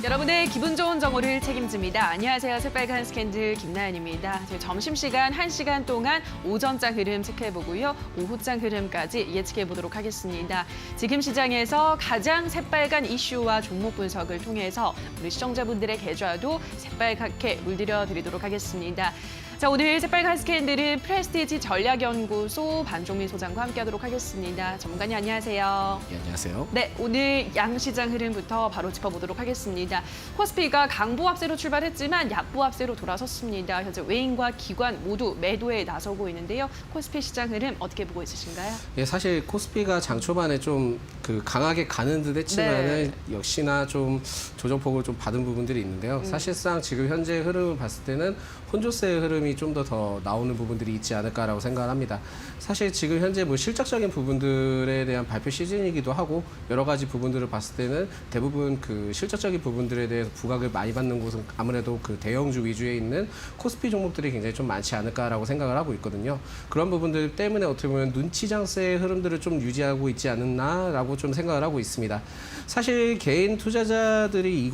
여러분의 기분 좋은 정오를 책임집니다. 안녕하세요. 새빨간 스캔들 김나연입니다. 점심시간 1시간 동안 오전장 흐름 체크해보고요. 오후장 흐름까지 예측해보도록 하겠습니다. 지금 시장에서 가장 새빨간 이슈와 종목 분석을 통해서 우리 시청자분들의 계좌도 새빨갛게 물들여드리도록 하겠습니다. 자, 오늘 새빨간 스캔들은 프레스티지 전략연구소 반종민 소장과 함께하도록 하겠습니다. 전문가님 안녕하세요. 네, 안녕하세요. 네, 오늘 양시장 흐름부터 바로 짚어보도록 하겠습니다. 코스피가 강보합세로 출발했지만 약보합세로 돌아섰습니다. 현재 외인과 기관 모두 매도에 나서고 있는데요. 코스피 시장 흐름 어떻게 보고 있으신가요? 예, 사실 코스피가 장 초반에 좀 강하게 가는 듯 했지만은 역시나 좀 조정폭을 좀 받은 부분들이 있는데요. 사실상 지금 현재 흐름을 봤을 때는 혼조세의 흐름이 좀 더 나오는 부분들이 있지 않을까라고 생각을 합니다. 사실 지금 현재 뭐 실적적인 부분들에 대한 발표 시즌이기도 하고 여러 가지 부분들을 봤을 때는 대부분 그 실적적인 부분들에 대해서 부각을 많이 받는 곳은 아무래도 그 대형주 위주에 있는 코스피 종목들이 굉장히 좀 많지 않을까라고 생각을 하고 있거든요. 그런 부분들 때문에 어떻게 보면 눈치 장세의 흐름들을 좀 유지하고 있지 않았나라고 좀 생각을 하고 있습니다. 사실 개인 투자자들이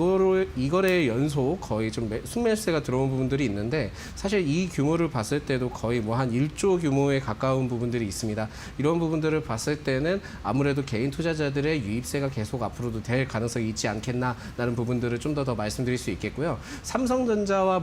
이거래 연속 거의 좀 순매수세가 들어온 부분들이 있는데 사실 이 규모를 봤을 때도 거의 뭐 한 1조 규모에 가까운 부분들이 있습니다. 이런 부분들을 봤을 때는 아무래도 개인 투자자들의 유입세가 계속 앞으로도 될 가능성이 있지 않겠나라는 부분들을 좀 더 말씀드릴 수 있겠고요. 삼성전자와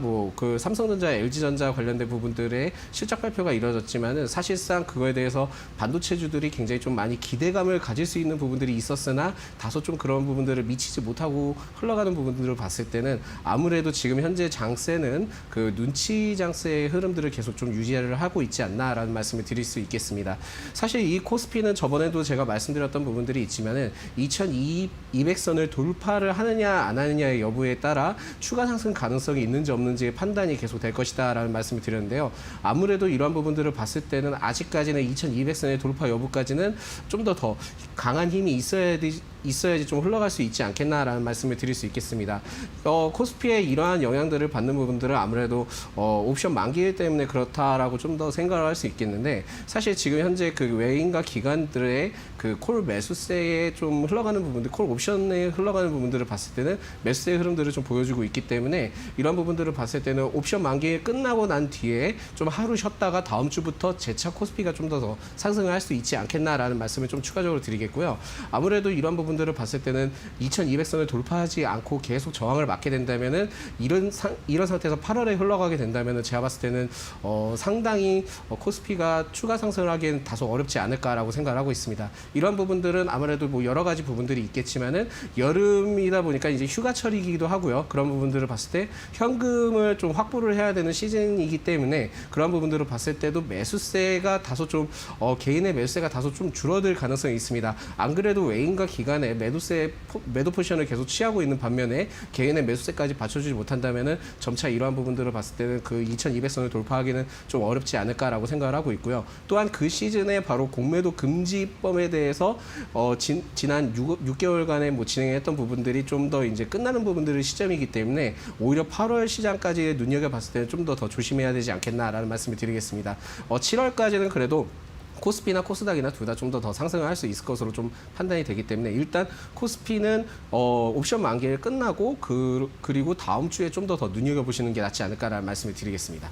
삼성전자, LG전자 관련된 부분들의 실적 발표가 이루어졌지만은 사실상 그거에 대해서 반도체주들이 굉장히 좀 많이 기대감을 가질 수 있는 부분들이 있었으나 다소 좀 그런 부분들을 미치지 못하고 흘러가는 부분들을 봤을 때는 아무래도 지금 현재 장세는 그 눈치 장세의 흐름들을 계속 좀 유지를 하고 있지 않나라는 말씀을 드릴 수 있겠습니다. 사실 이 코스피는 저번에도 제가 말씀드렸던 부분들이 있지만은 2200선을 돌파를 하느냐 안 하느냐의 여부에 따라 추가 상승 가능성이 있는지 없는지의 판단이 계속 될 것이다라는 말씀을 드렸는데요. 아무래도 이러한 부분들을 봤을 때는 아직까지는 2200선의 돌파 여부까지는 좀 더 강한 힘이 있어야지 좀 흘러갈 수 있지 않겠나라는 말씀을 드릴 수 있겠습니다. 코스피의 이러한 영향들을 받는 부분들은 아무래도 옵션 만기 때문에 그렇다라고 좀 더 생각을 할 수 있겠는데 사실 지금 현재 그 외인과 기관들의 그 콜 매수세에 좀 흘러가는 부분들, 콜 옵션에 흘러가는 부분들을 봤을 때는 매수세의 흐름들을 좀 보여주고 있기 때문에 이런 부분들을 봤을 때는 옵션 만기 끝나고 난 뒤에 좀 하루 쉬었다가 다음 주부터 재차 코스피가 좀 더 상승을 할 수 있지 않겠나라는 말씀을 좀 추가적으로 드리겠고요. 아무래도 이런 부분들을 봤을 때는 2200선을 돌파하지 않고 계속 저항을 맞게 된다면은 이런 상태에서 8월에 흘러가게 된다면은 제가 봤을 때는 상당히 코스피가 추가 상승을 하기엔 다소 어렵지 않을까라고 생각을 하고 있습니다. 이런 부분들은 아무래도 뭐 여러 가지 부분들이 있겠지만은 여름이다 보니까 이제 휴가철이기도 하고요. 그런 부분들을 봤을 때 현금을 좀 확보를 해야 되는 시즌이기 때문에 그런 부분들을 봤을 때도 매수세가 다소 좀 개인의 매수세가 다소 좀 줄어들 가능성이 있습니다. 안 그래도 외인과 기관의 매도 포지션을 계속 취하고 있는 반면에 개인의 매수세까지 받쳐주지 못한다면은 점차 이러한 부분들을 봤을 때는 그 2200선을 돌파하기는 좀 어렵지 않을까라고 생각을 하고 있고요. 또한 그 시즌에 바로 공매도 금지법에 대해서 지난 6개월간에 뭐 진행했던 부분들이 좀 더 이제 끝나는 부분들의 시점이기 때문에 오히려 8월 시장까지 눈여겨봤을 때는 좀 더 조심해야 되지 않겠나라는 말씀을 드리겠습니다. 7월까지는 그래도 코스피나 코스닥이나 둘 다 좀 더 상승을 할 수 있을 것으로 좀 판단이 되기 때문에 일단 코스피는 옵션 만기를 끝나고 그리고 다음 주에 좀 더 눈여겨보시는 게 낫지 않을까라는 말씀을 드리겠습니다.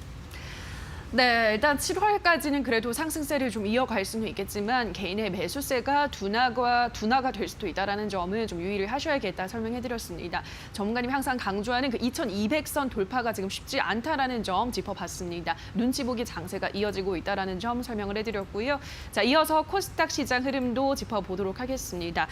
네, 일단 7월까지는 그래도 상승세를 좀 이어갈 수는 있겠지만 개인의 매수세가 둔화가 될 수도 있다는 점은 좀 유의를 하셔야겠다 설명해드렸습니다. 전문가님이 항상 강조하는 그 2200선 돌파가 지금 쉽지 않다라는 점 짚어봤습니다. 눈치 보기 장세가 이어지고 있다는 점 설명을 해드렸고요. 자, 이어서 코스닥 시장 흐름도 짚어보도록 하겠습니다.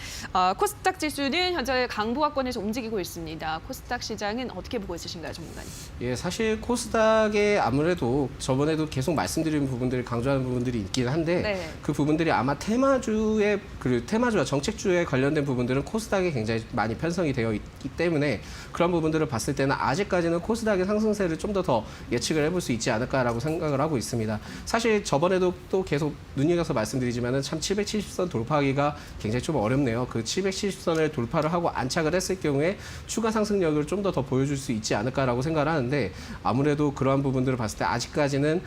코스닥 지수는 현재 강보합권에서 움직이고 있습니다. 코스닥 시장은 어떻게 보고 있으신가요, 전문가님? 예, 사실 코스닥에 아무래도 저번에도 계속 말씀드린 부분들을 강조하는 부분들이 있긴 한데 그 부분들이 아마 테마주와 정책주에 관련된 부분들은 코스닥에 굉장히 많이 편성이 되어 있기 때문에 그런 부분들을 봤을 때는 아직까지는 코스닥의 상승세를 좀 더 예측을 해볼 수 있지 않을까라고 생각을 하고 있습니다. 사실 저번에도 또 계속 눈여겨서 말씀드리지만은 참 770선 돌파하기가 굉장히 좀 어렵네요. 그 770선을 돌파를 하고 안착을 했을 경우에 추가 상승력을 좀 더 보여줄 수 있지 않을까라고 생각을 하는데 아무래도 그러한 부분들을 봤을 때 아직까지는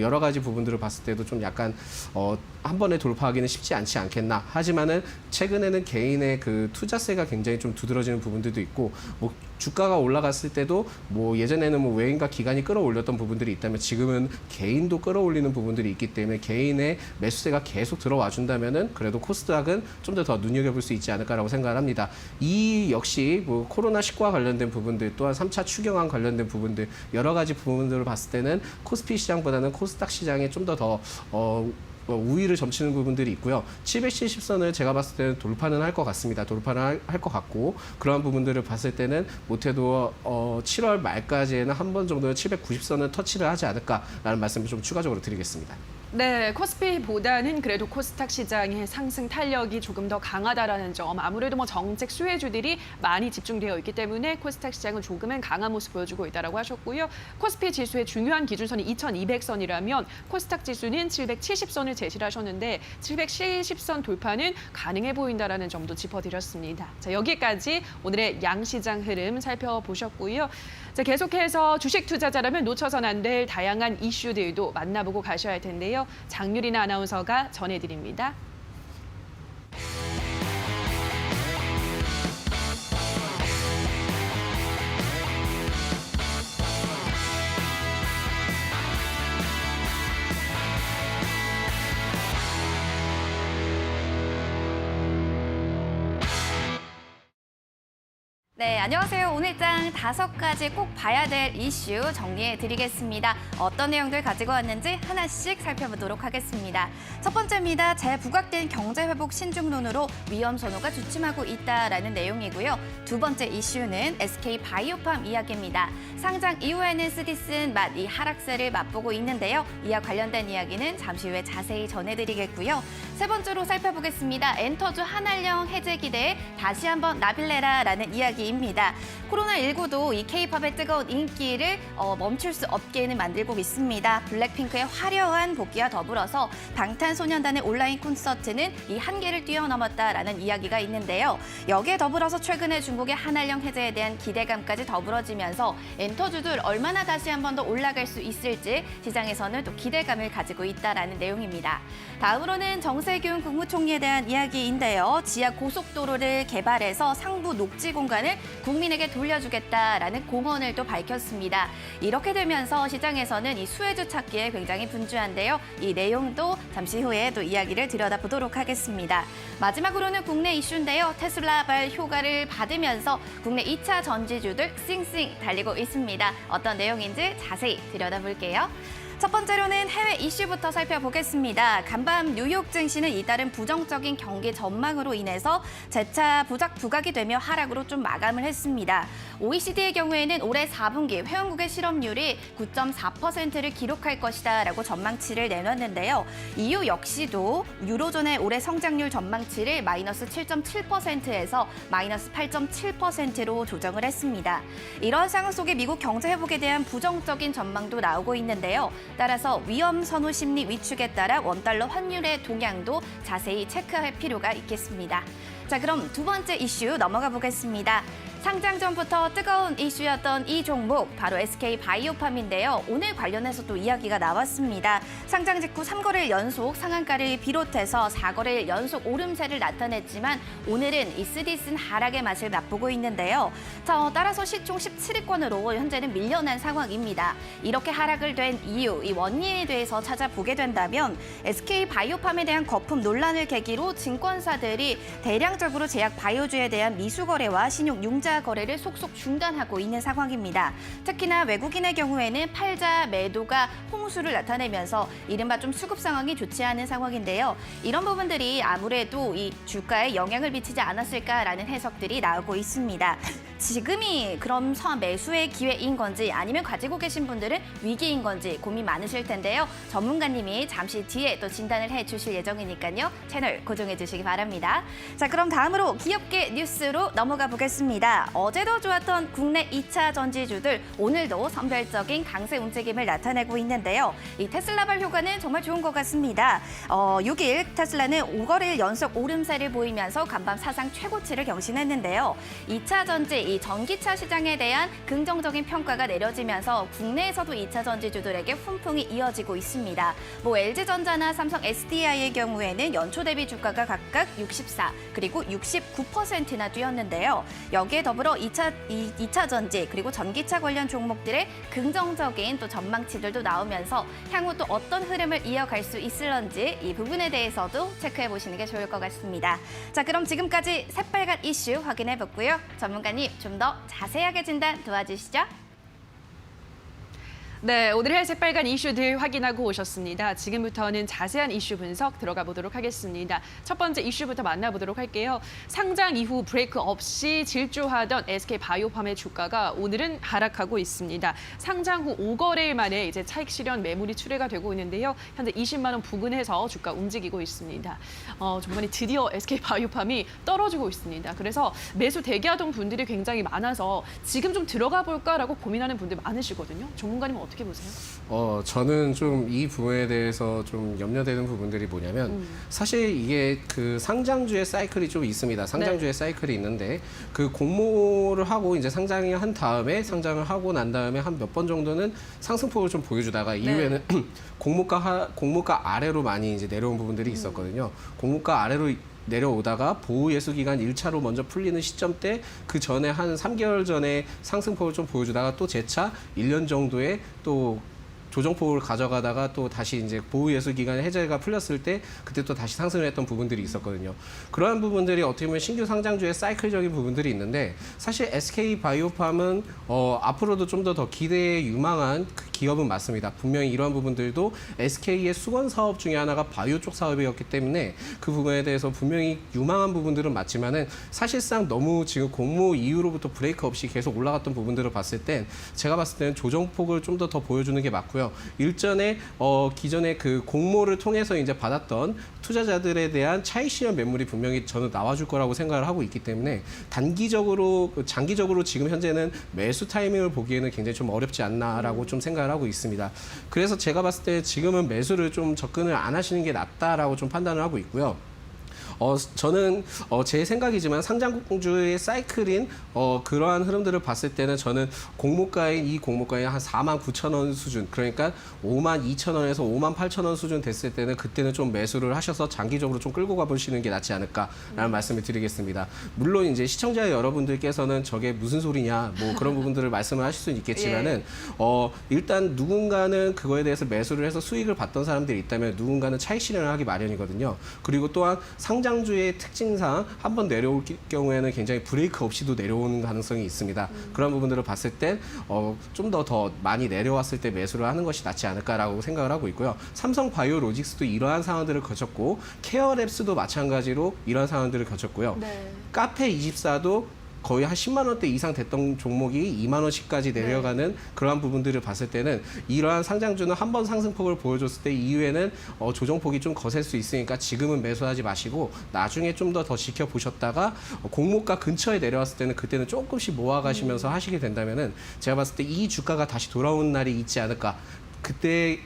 여러 가지 부분들을 봤을 때도 좀 약간 한 번에 돌파하기는 쉽지 않지 않겠나. 하지만은 최근에는 개인의 그 투자세가 굉장히 좀 두드러지는 부분들도 있고 주가가 올라갔을 때도 뭐 예전에는 뭐 외인과 기관이 끌어올렸던 부분들이 있다면 지금은 개인도 끌어올리는 부분들이 있기 때문에 개인의 매수세가 계속 들어와 준다면은 그래도 코스닥은 좀 더 눈여겨볼 수 있지 않을까라고 생각을 합니다. 이 역시 뭐 코로나19와 관련된 부분들 또한 3차 추경안 관련된 부분들 여러 가지 부분들을 봤을 때는 코스피 시장보다는 코스닥 시장에 좀 더 우위를 점치는 부분들이 있고요. 770선을 제가 봤을 때는 돌파는 할 것 같습니다. 돌파는 할 것 같고 그러한 부분들을 봤을 때는 못해도 7월 말까지에는 한 번 정도 790선을 터치를 하지 않을까라는 말씀을 좀 추가적으로 드리겠습니다. 네, 코스피보다는 그래도 코스닥 시장의 상승 탄력이 조금 더 강하다라는 점. 아무래도 뭐 정책 수혜주들이 많이 집중되어 있기 때문에 코스닥 시장은 조금은 강한 모습 보여주고 있다라고 하셨고요. 코스피 지수의 중요한 기준선이 2200선이라면 코스닥 지수는 770선을 제시를 하셨는데 770선 돌파는 가능해 보인다라는 점도 짚어드렸습니다. 자, 여기까지 오늘의 양시장 흐름 살펴보셨고요. 자, 계속해서 주식 투자자라면 놓쳐선 안 될 다양한 이슈들도 만나보고 가셔야 할 텐데요. 장유리나 아나운서가 전해드립니다. 네, 안녕하세요. 오늘장 5가지 꼭 봐야 될 이슈 정리해 드리겠습니다. 어떤 내용들 가지고 왔는지 하나씩 살펴보도록 하겠습니다. 첫 번째입니다. 재부각된 경제회복 신중론으로 위험 선호가 주춤하고 있다라는 내용이고요. 두 번째 이슈는 SK 바이오팜 이야기입니다. 상장 이후에는 쓰디쓴 맛 이 하락세를 맛보고 있는데요. 이와 관련된 이야기는 잠시 후에 자세히 전해드리겠고요. 세 번째로 살펴보겠습니다. 엔터주 한알령 해제 기대에 다시 한번 나빌레라라는 이야기입니다. 코로나19도 이 K-팝의 뜨거운 인기를 멈출 수 없게는 만들고 있습니다. 블랙핑크의 화려한 복귀와 더불어서 방탄소년단의 온라인 콘서트는 이 한계를 뛰어넘었다라는 이야기가 있는데요. 여기에 더불어서 최근에 중국의 한알령 해제에 대한 기대감까지 더불어지면서 엔터주들 얼마나 다시 한 번 더 올라갈 수 있을지 시장에서는 또 기대감을 가지고 있다라는 내용입니다. 다음으로는 정세균 국무총리에 대한 이야기인데요. 지하 고속도로를 개발해서 상부 녹지 공간을 국민에게 돌려주겠다라는 공언을 또 밝혔습니다. 이렇게 되면서 시장에서는 이 수혜주 찾기에 굉장히 분주한데요. 이 내용도 잠시 후에 또 이야기를 들여다보도록 하겠습니다. 마지막으로는 국내 이슈인데요. 테슬라발 효과를 받으면서 국내 2차 전지주들 쌩쌩 달리고 있습니다. 어떤 내용인지 자세히 들여다볼게요. 첫 번째로는 해외 이슈부터 살펴보겠습니다. 간밤 뉴욕 증시는 이따른 부정적인 경기 전망으로 인해서 재차 부각이 되며 하락으로 좀 마감을 했습니다. OECD의 경우에는 올해 4분기 회원국의 실업률이 9.4%를 기록할 것이다라고 전망치를 내놨는데요. EU 역시도 유로존의 올해 성장률 전망치를 마이너스 7.7%에서 마이너스 8.7%로 조정을 했습니다. 이런 상황 속에 미국 경제 회복에 대한 부정적인 전망도 나오고 있는데요. 따라서 위험 선호 심리 위축에 따라 원달러 환율의 동향도 자세히 체크할 필요가 있겠습니다. 자, 그럼 두 번째 이슈 넘어가 보겠습니다. 상장 전부터 뜨거운 이슈였던 이 종목, 바로 SK 바이오팜인데요. 오늘 관련해서 또 이야기가 나왔습니다. 상장 직후 3거래일 연속 상한가를 비롯해서 4거래일 연속 오름세를 나타냈지만 오늘은 이 쓰디쓴 하락의 맛을 맛보고 있는데요. 자, 따라서 시총 17위권으로 현재는 밀려난 상황입니다. 이렇게 하락을 된 이유, 이 원인에 대해서 찾아보게 된다면 SK 바이오팜에 대한 거품 논란을 계기로 증권사들이 대량적으로 제약 바이오주에 대한 미수 거래와 신용 융자 거래를 속속 중단하고 있는 상황입니다. 특히나 외국인의 경우에는 팔자 매도가 홍수를 나타내면서 이른바 좀 수급 상황이 좋지 않은 상황인데요. 이런 부분들이 아무래도 이 주가에 영향을 미치지 않았을까라는 해석들이 나오고 있습니다. 지금이 그럼 매수의 기회인 건지 아니면 가지고 계신 분들은 위기인 건지 고민 많으실 텐데요. 전문가님이 잠시 뒤에 또 진단을 해주실 예정이니까요. 채널 고정해 주시기 바랍니다. 자, 그럼 다음으로 기업계 뉴스로 넘어가 보겠습니다. 어제도 좋았던 국내 2차 전지주들 오늘도 선별적인 강세 움직임을 나타내고 있는데요. 이 테슬라발 효과는 정말 좋은 것 같습니다. 6일 테슬라는 5거래일 연속 오름세를 보이면서 간밤 사상 최고치를 경신했는데요. 2차 전지 이 전기차 시장에 대한 긍정적인 평가가 내려지면서 국내에서도 2차 전지주들에게 훈풍이 이어지고 있습니다. 뭐 LG전자나 삼성 SDI의 경우에는 연초 대비 주가가 각각 64 그리고 69%나 뛰었는데요. 여기에 더불어 2차 전지 그리고 전기차 관련 종목들의 긍정적인 또 전망치들도 나오면서 향후 또 어떤 흐름을 이어갈 수 있을런지 이 부분에 대해서도 체크해 보시는 게 좋을 것 같습니다. 자, 그럼 지금까지 새빨간 이슈 확인해 봤고요. 전문가님 좀 더 자세하게 진단 도와주시죠. 네, 오늘의 새빨간 이슈들 확인하고 오셨습니다. 지금부터는 자세한 이슈 분석 들어가 보도록 하겠습니다. 첫 번째 이슈부터 만나보도록 할게요. 상장 이후 브레이크 없이 질주하던 SK바이오팜의 주가가 오늘은 하락하고 있습니다. 상장 후 5거래일 만에 이제 차익 실현 매물이 출회가 되고 있는데요. 현재 20만 원 부근에서 주가 움직이고 있습니다. 정말 드디어 SK바이오팜이 떨어지고 있습니다. 그래서 매수 대기하던 분들이 굉장히 많아서 지금 좀 들어가 볼까라고 고민하는 분들 많으시거든요. 전문가님은 어떻게 보세요? 저는 좀 이 부분에 대해서 좀 염려되는 부분들이 뭐냐면 사실 이게 그 상장주의 사이클이 좀 있습니다. 상장주의 사이클이 있는데 그 공모를 하고 이제 상장을 한 다음에 상장을 하고 난 다음에 한 몇 번 정도는 상승폭을 좀 보여주다가 이후에는 공모가 아래로 많이 이제 내려온 부분들이 있었거든요. 공모가 아래로 내려오다가 보호예수기간 1차로 먼저 풀리는 시점 때 그 전에 한 3개월 전에 상승폭을 좀 보여주다가 또 재차 1년 정도의 또 조정폭을 가져가다가 또 다시 이제 보호예수기간 해제가 풀렸을 때 그때 또 다시 상승을 했던 부분들이 있었거든요. 그러한 부분들이 어떻게 보면 신규 상장주의 사이클적인 부분들이 있는데 사실 SK바이오팜은 앞으로도 좀 더 기대에 유망한 그 기업은 맞습니다. 분명히 이러한 부분들도 SK의 수건 사업 중에 하나가 바이오 쪽 사업이었기 때문에 그 부분에 대해서 분명히 유망한 부분들은 맞지만은 사실상 너무 지금 공모 이후로부터 브레이크 없이 계속 올라갔던 부분들을 봤을 땐 제가 봤을 때는 조정폭을 좀 더 보여주는 게 맞고요. 일전에 기존에 그 공모를 통해서 이제 받았던 투자자들에 대한 차익 실현 매물이 분명히 저는 나와줄 거라고 생각을 하고 있기 때문에 단기적으로 장기적으로 지금 현재는 매수 타이밍을 보기에는 굉장히 좀 어렵지 않나라고 좀 생각을 하고 있습니다. 그래서 제가 봤을 때 지금은 매수를 좀 접근을 안 하시는 게 낫다라고 좀 판단을 하고 있고요. 저는 제 생각이지만 상장주의 사이클인 그러한 흐름들을 봤을 때는 저는 이 공모가인 한 49,000원 수준, 그러니까 52,000원에서 58,000원 수준 됐을 때는 그때는 좀 매수를 하셔서 장기적으로 좀 끌고 가보시는 게 낫지 않을까라는 말씀을 드리겠습니다. 물론 이제 시청자 여러분들께서는 저게 무슨 소리냐 뭐 그런 부분들을 말씀을 하실 수는 있겠지만은 일단 누군가는 그거에 대해서 매수를 해서 수익을 봤던 사람들이 있다면 누군가는 차익 실현을 하기 마련이거든요. 그리고 또한 상장주의 특징상 한번 내려올 경우에는 굉장히 브레이크 없이도 내려오는 가능성이 있습니다. 그런 부분들을 봤을 때 좀 더 많이 내려왔을 때 매수를 하는 것이 낫지 않을까라고 생각을 하고 있고요. 삼성 바이오로직스도 이러한 상황들을 거쳤고 케어랩스도 마찬가지로 이러한 상황들을 거쳤고요. 네. 카페24도 거의 한 10만 원대 이상 됐던 종목이 2만 원씩까지 내려가는 그러한 부분들을 봤을 때는 이러한 상장주는 한 번 상승폭을 보여줬을 때 이후에는 조정폭이 좀 거셀 수 있으니까 지금은 매수하지 마시고 나중에 좀 더 지켜보셨다가 공모가 근처에 내려왔을 때는 그때는 조금씩 모아가시면서 하시게 된다면은 제가 봤을 때 이 주가가 다시 돌아오는 날이 있지 않을까. 그때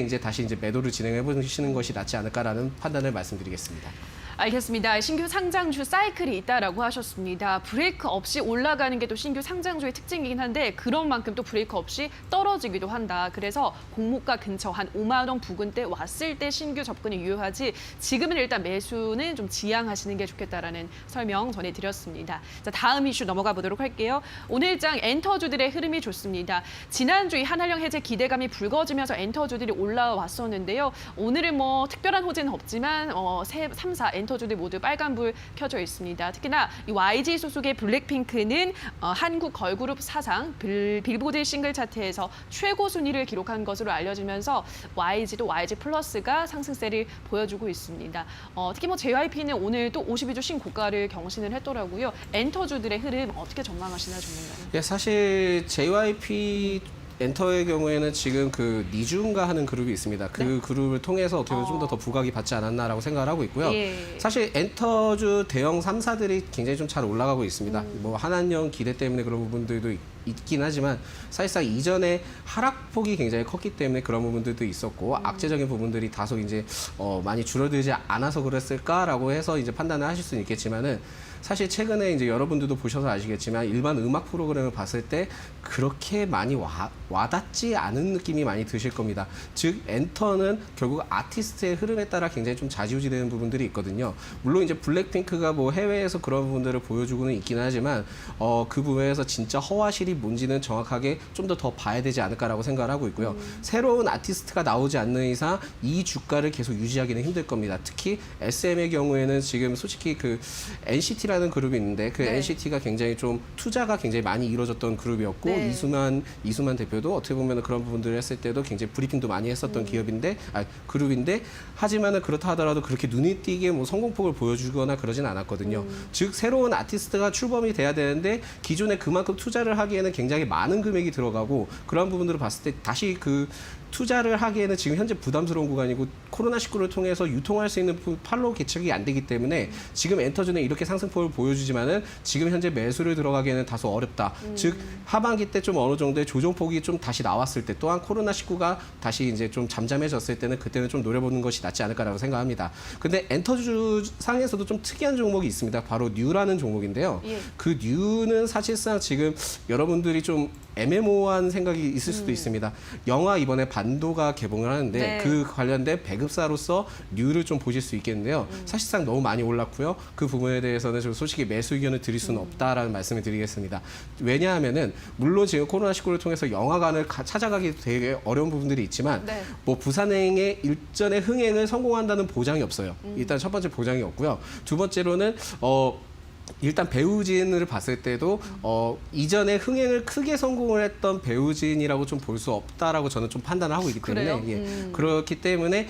이제 다시 이제 매도를 진행해 보시는 것이 낫지 않을까라는 판단을 말씀드리겠습니다. 알겠습니다. 신규 상장주 사이클이 있다라고 하셨습니다. 브레이크 없이 올라가는 게 또 신규 상장주의 특징이긴 한데 그런 만큼 또 브레이크 없이 떨어지기도 한다. 그래서 공모가 근처 한 5만 원 부근대 왔을 때 신규 접근이 유효하지 지금은 일단 매수는 좀 지양하시는 게 좋겠다라는 설명 전해드렸습니다. 자, 다음 이슈 넘어가 보도록 할게요. 오늘장 엔터주들의 흐름이 좋습니다. 지난주 이 한한령 해제 기대감이 불거지면서 엔터주들이 올라왔었는데요. 오늘은 뭐 특별한 호재는 없지만 3, 4 엔터주들 모두 빨간불 켜져 있습니다. 특히나 이 YG 소속의 블랙핑크는 한국 걸그룹 사상 빌보드 싱글 차트에서 최고 순위를 기록한 것으로 알려지면서 YG도 YG 플러스가 상승세를 보여주고 있습니다. 특히 뭐 JYP는 오늘 또 52주 신고가를 경신을 했더라고요. 엔터주들의 흐름 어떻게 전망하시나요, 전문가님? 예, 사실 JYP 엔터의 경우에는 지금 그 니준가 하는 그룹이 있습니다. 그 그룹을 통해서 어떻게 보면 좀 더 부각이 받지 않았나라고 생각을 하고 있고요. 예. 사실 엔터주 대형 3사들이 굉장히 좀 잘 올라가고 있습니다. 뭐 한한령 기대 때문에 그런 부분들도 있긴 하지만 사실상 이전에 하락폭이 굉장히 컸기 때문에 그런 부분들도 있었고 악재적인 부분들이 다소 이제 많이 줄어들지 않아서 그랬을까라고 해서 이제 판단을 하실 수는 있겠지만은 사실 최근에 이제 여러분들도 보셔서 아시겠지만 일반 음악 프로그램을 봤을 때 그렇게 많이 와닿지 않은 느낌이 많이 드실 겁니다. 즉 엔터는 결국 아티스트의 흐름에 따라 굉장히 좀 좌지우지되는 부분들이 있거든요. 물론 이제 블랙핑크가 뭐 해외에서 그런 부분들을 보여주고는 있긴 하지만 그 부분에서 진짜 허와실이 뭔지는 정확하게 좀 더 봐야 되지 않을까라고 생각을 하고 있고요. 새로운 아티스트가 나오지 않는 이상 이 주가를 계속 유지하기는 힘들 겁니다. 특히 SM의 경우에는 지금 솔직히 그 NCT라는 그룹이 있는데 그 네. NCT가 굉장히 좀 투자가 굉장히 많이 이루어졌던 그룹이었고 네. 이수만 대표도 어떻게 보면 그런 부분들을 했을 때도 굉장히 브리핑도 많이 했었던 그룹인데 하지만은 그렇다 하더라도 그렇게 눈에 띄게 뭐 성공폭을 보여주거나 그러진 않았거든요. 즉 새로운 아티스트가 출범이 돼야 되는데 기존에 그만큼 투자를 하기에는 굉장히 많은 금액이 들어가고 그런 부분들을 봤을 때 다시 그 투자를 하기에는 지금 현재 부담스러운 구간이고 코로나19를 통해서 유통할 수 있는 팔로우 개척이 안 되기 때문에 지금 엔터준에 이렇게 상승폭을 보여주지만은 지금 현재 매수를 들어가기에는 다소 어렵다. 즉 하반기 때 좀 어느 정도의 조정폭이 좀 다시 나왔을 때 또한 코로나19가 다시 이제 좀 잠잠해졌을 때는 그때는 좀 노려보는 것이 낫지 않을까라고 생각합니다. 근데 엔터주 상에서도 좀 특이한 종목이 있습니다. 바로 뉴라는 종목인데요. 예. 그 뉴는 사실상 지금 여러분들이 좀 애매모호한 생각이 있을 수도 있습니다. 영화 이번에 반도가 개봉을 하는데 네. 그 관련된 배급사로서 뉴를 좀 보실 수 있겠는데요. 사실상 너무 많이 올랐고요. 그 부분에 대해서는 좀 솔직히 매수 의견을 드릴 수는 없다라는 말씀을 드리겠습니다. 왜냐하면은 물론 지금 코로나19를 통해서 영화관을 찾아가기 되게 어려운 부분들이 있지만 네. 뭐 부산행의 일전의 흥행을 성공한다는 보장이 없어요. 일단 첫 번째 보장이 없고요. 두 번째로는 일단 배우진을 봤을 때도 이전에 흥행을 크게 성공을 했던 배우진이라고 좀 볼 수 없다라고 저는 좀 판단을 하고 있기 때문에 그래요? 그렇기 때문에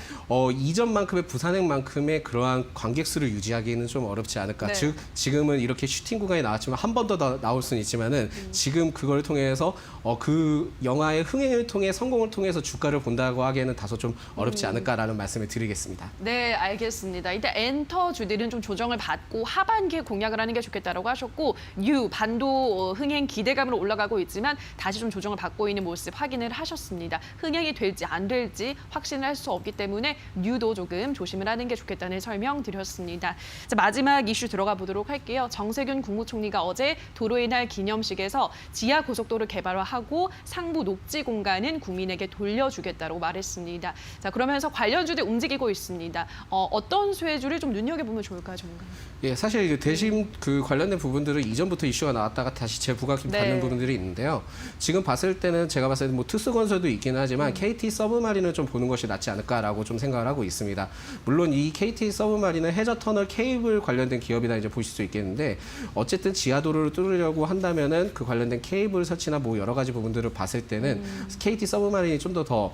이전만큼의 부산행만큼의 그러한 관객 수를 유지하기는 좀 어렵지 않을까. 네. 즉 지금은 이렇게 슈팅 구간이 나왔지만 한 번 더 나올 수는 있지만은 지금 그걸 통해서 그 영화의 흥행을 통해 성공을 통해서 주가를 본다고 하기에는 다소 좀 어렵지 않을까라는 말씀을 드리겠습니다. 네, 알겠습니다. 일단 엔터주들은 좀 조정을 받고 하반기에 공략을 하는 게 좋겠다라고 하셨고 뉴 반도 흥행 기대감으로 올라가고 있지만 다시 좀 조정을 받고 있는 모습 확인을 하셨습니다. 흥행이 될지 안 될지 확신을 할 수 없기 때문에 뉴도 조금 조심을 하는 게 좋겠다는 설명 드렸습니다. 자, 마지막 이슈 들어가 보도록 할게요. 정세균 국무총리가 어제 도로의 날 기념식에서 지하 고속도로 개발화하고 상부 녹지 공간은 국민에게 돌려주겠다고 말했습니다. 자, 그러면서 관련주들 움직이고 있습니다. 어떤 수혜주를 좀 눈여겨보면 좋을까요, 전문가님? 예, 사실 이제 대신 그 관련된 부분들은 이전부터 이슈가 나왔다가 다시 재부각 네. 받는 부분들이 있는데요. 지금 봤을 때는 제가 봤을 때 뭐 특수건설도 있긴 하지만 KT 서브마린을 좀 보는 것이 낫지 않을까라고 좀 생각을 하고 있습니다. 물론 이 KT 서브마린은 해저 터널 케이블 관련된 기업이다 이제 보실 수 있겠는데 어쨌든 지하도로를 뚫으려고 한다면은 그 관련된 케이블 설치나 뭐 여러 가지 부분들을 봤을 때는 KT 서브마린이 좀 더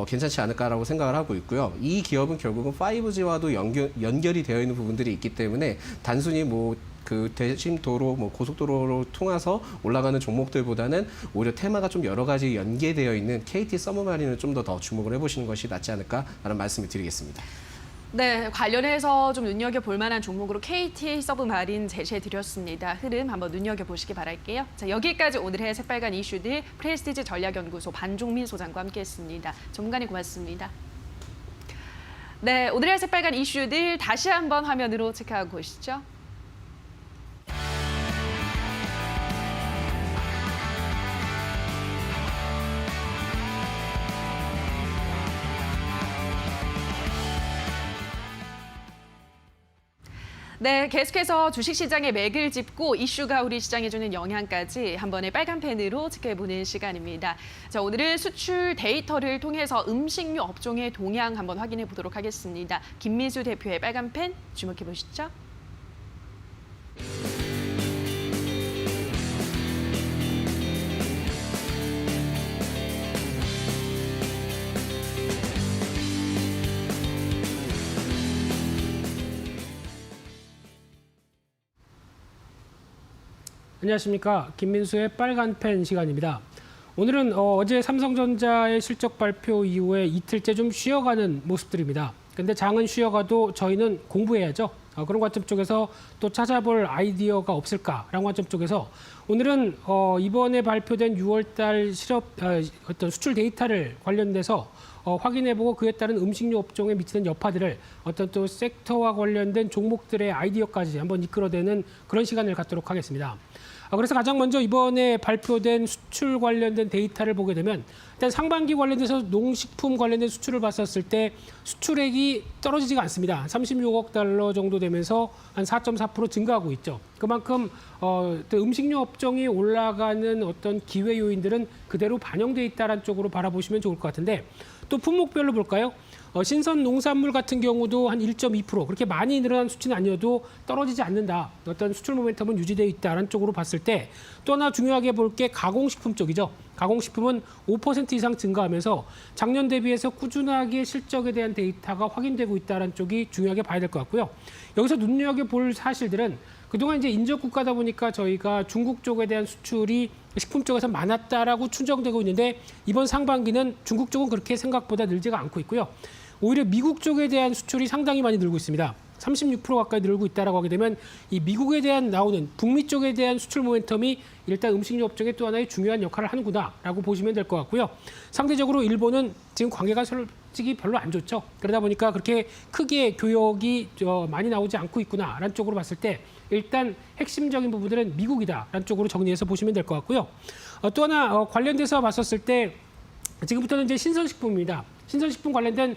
괜찮지 않을까라고 생각을 하고 있고요. 이 기업은 결국은 5G와도 연결이 되어 있는 부분들이 있기 때문에 단순히 뭐 그 대심 도로, 뭐 고속도로로 통해서 올라가는 종목들보다는 오히려 테마가 좀 여러 가지 연계되어 있는 KT 서브마린을 좀 더 주목을 해보시는 것이 낫지 않을까라는 말씀을 드리겠습니다. 네, 관련해서 좀 눈여겨볼 만한 종목으로 KT 서브마린 제시해드렸습니다. 흐름 한번 눈여겨보시기 바랄게요. 자, 여기까지 오늘의 새빨간 이슈들 프레스티지 전략연구소 반종민 소장과 함께했습니다. 전문가님 고맙습니다. 네, 오늘의 새빨간 이슈들 다시 한번 화면으로 체크하고 보시죠. 네, 계속해서 주식시장의 맥을 짚고 이슈가 우리 시장에 주는 영향까지 한 번의 빨간 펜으로 체크해보는 시간입니다. 자, 오늘은 수출 데이터를 통해서 음식료 업종의 동향 한번 확인해 보도록 하겠습니다. 김민수 대표의 빨간 펜 주목해 보시죠. 안녕하십니까. 김민수의 빨간 펜 시간입니다. 오늘은 어제 삼성전자의 실적 발표 이후에 이틀째 좀 쉬어가는 모습들입니다. 근데 장은 쉬어가도 저희는 공부해야죠. 그런 관점 쪽에서 또 찾아볼 아이디어가 없을까라는 관점 쪽에서 오늘은 이번에 발표된 6월달 어떤 수출 데이터를 관련돼서 확인해보고 그에 따른 음식료 업종에 미치는 여파들을 어떤 또 섹터와 관련된 종목들의 아이디어까지 한번 이끌어내는 그런 시간을 갖도록 하겠습니다. 그래서 가장 먼저 이번에 발표된 수출 관련된 데이터를 보게 되면 일단 상반기 관련돼서 농식품 관련된 수출을 봤었을 때 수출액이 떨어지지가 않습니다. 36억 달러 정도 되면서 한 4.4% 증가하고 있죠. 그만큼 또 음식료 업종이 올라가는 어떤 기회 요인들은 그대로 반영돼 있다는 쪽으로 바라보시면 좋을 것 같은데 또 품목별로 볼까요? 신선 농산물 같은 경우도 한 1.2% 그렇게 많이 늘어난 수치는 아니어도 떨어지지 않는다. 어떤 수출 모멘텀은 유지되어 있다는 쪽으로 봤을 때 또 하나 중요하게 볼 게 가공식품 쪽이죠. 가공식품은 5% 이상 증가하면서 작년 대비해서 꾸준하게 실적에 대한 데이터가 확인되고 있다는 쪽이 중요하게 봐야 될 것 같고요. 여기서 눈여겨볼 사실들은 그동안 이제 인접 국가다 보니까 저희가 중국 쪽에 대한 수출이 식품 쪽에서 많았다라고 추정되고 있는데 이번 상반기는 중국 쪽은 그렇게 생각보다 늘지가 않고 있고요. 오히려 미국 쪽에 대한 수출이 상당히 많이 늘고 있습니다. 36% 가까이 늘고 있다라고 하게 되면 이 미국에 대한 나오는 북미 쪽에 대한 수출 모멘텀이 일단 음식료 업종의 또 하나의 중요한 역할을 하는구나라고 보시면 될 것 같고요. 상대적으로 일본은 지금 관계가 솔직히 별로 안 좋죠. 그러다 보니까 그렇게 크게 교역이 많이 나오지 않고 있구나라는 쪽으로 봤을 때 일단 핵심적인 부분들은 미국이다라는 쪽으로 정리해서 보시면 될 것 같고요. 또 하나 관련돼서 봤었을 때 지금부터는 이제 신선식품입니다. 신선식품 관련된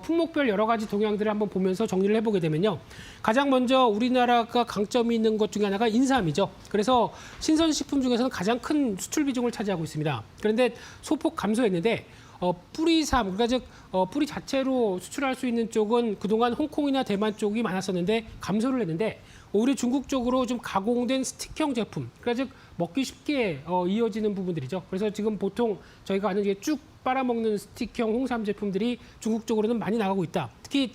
품목별 여러 가지 동향들을 한번 보면서 정리를 해보게 되면요. 가장 먼저 우리나라가 강점이 있는 것 중에 하나가 인삼이죠. 그래서 신선식품 중에서는 가장 큰 수출 비중을 차지하고 있습니다. 그런데 소폭 감소했는데 뿌리삼, 그러니까 즉 뿌리 자체로 수출할 수 있는 쪽은 그동안 홍콩이나 대만 쪽이 많았었는데 감소를 했는데 오히려 중국 쪽으로 좀 가공된 스틱형 제품, 그러니까 즉 먹기 쉽게 이어지는 부분들이죠. 그래서 지금 보통 저희가 아는 게 쭉 빨아먹는 스틱형 홍삼 제품들이 중국 쪽으로는 많이 나가고 있다. 특히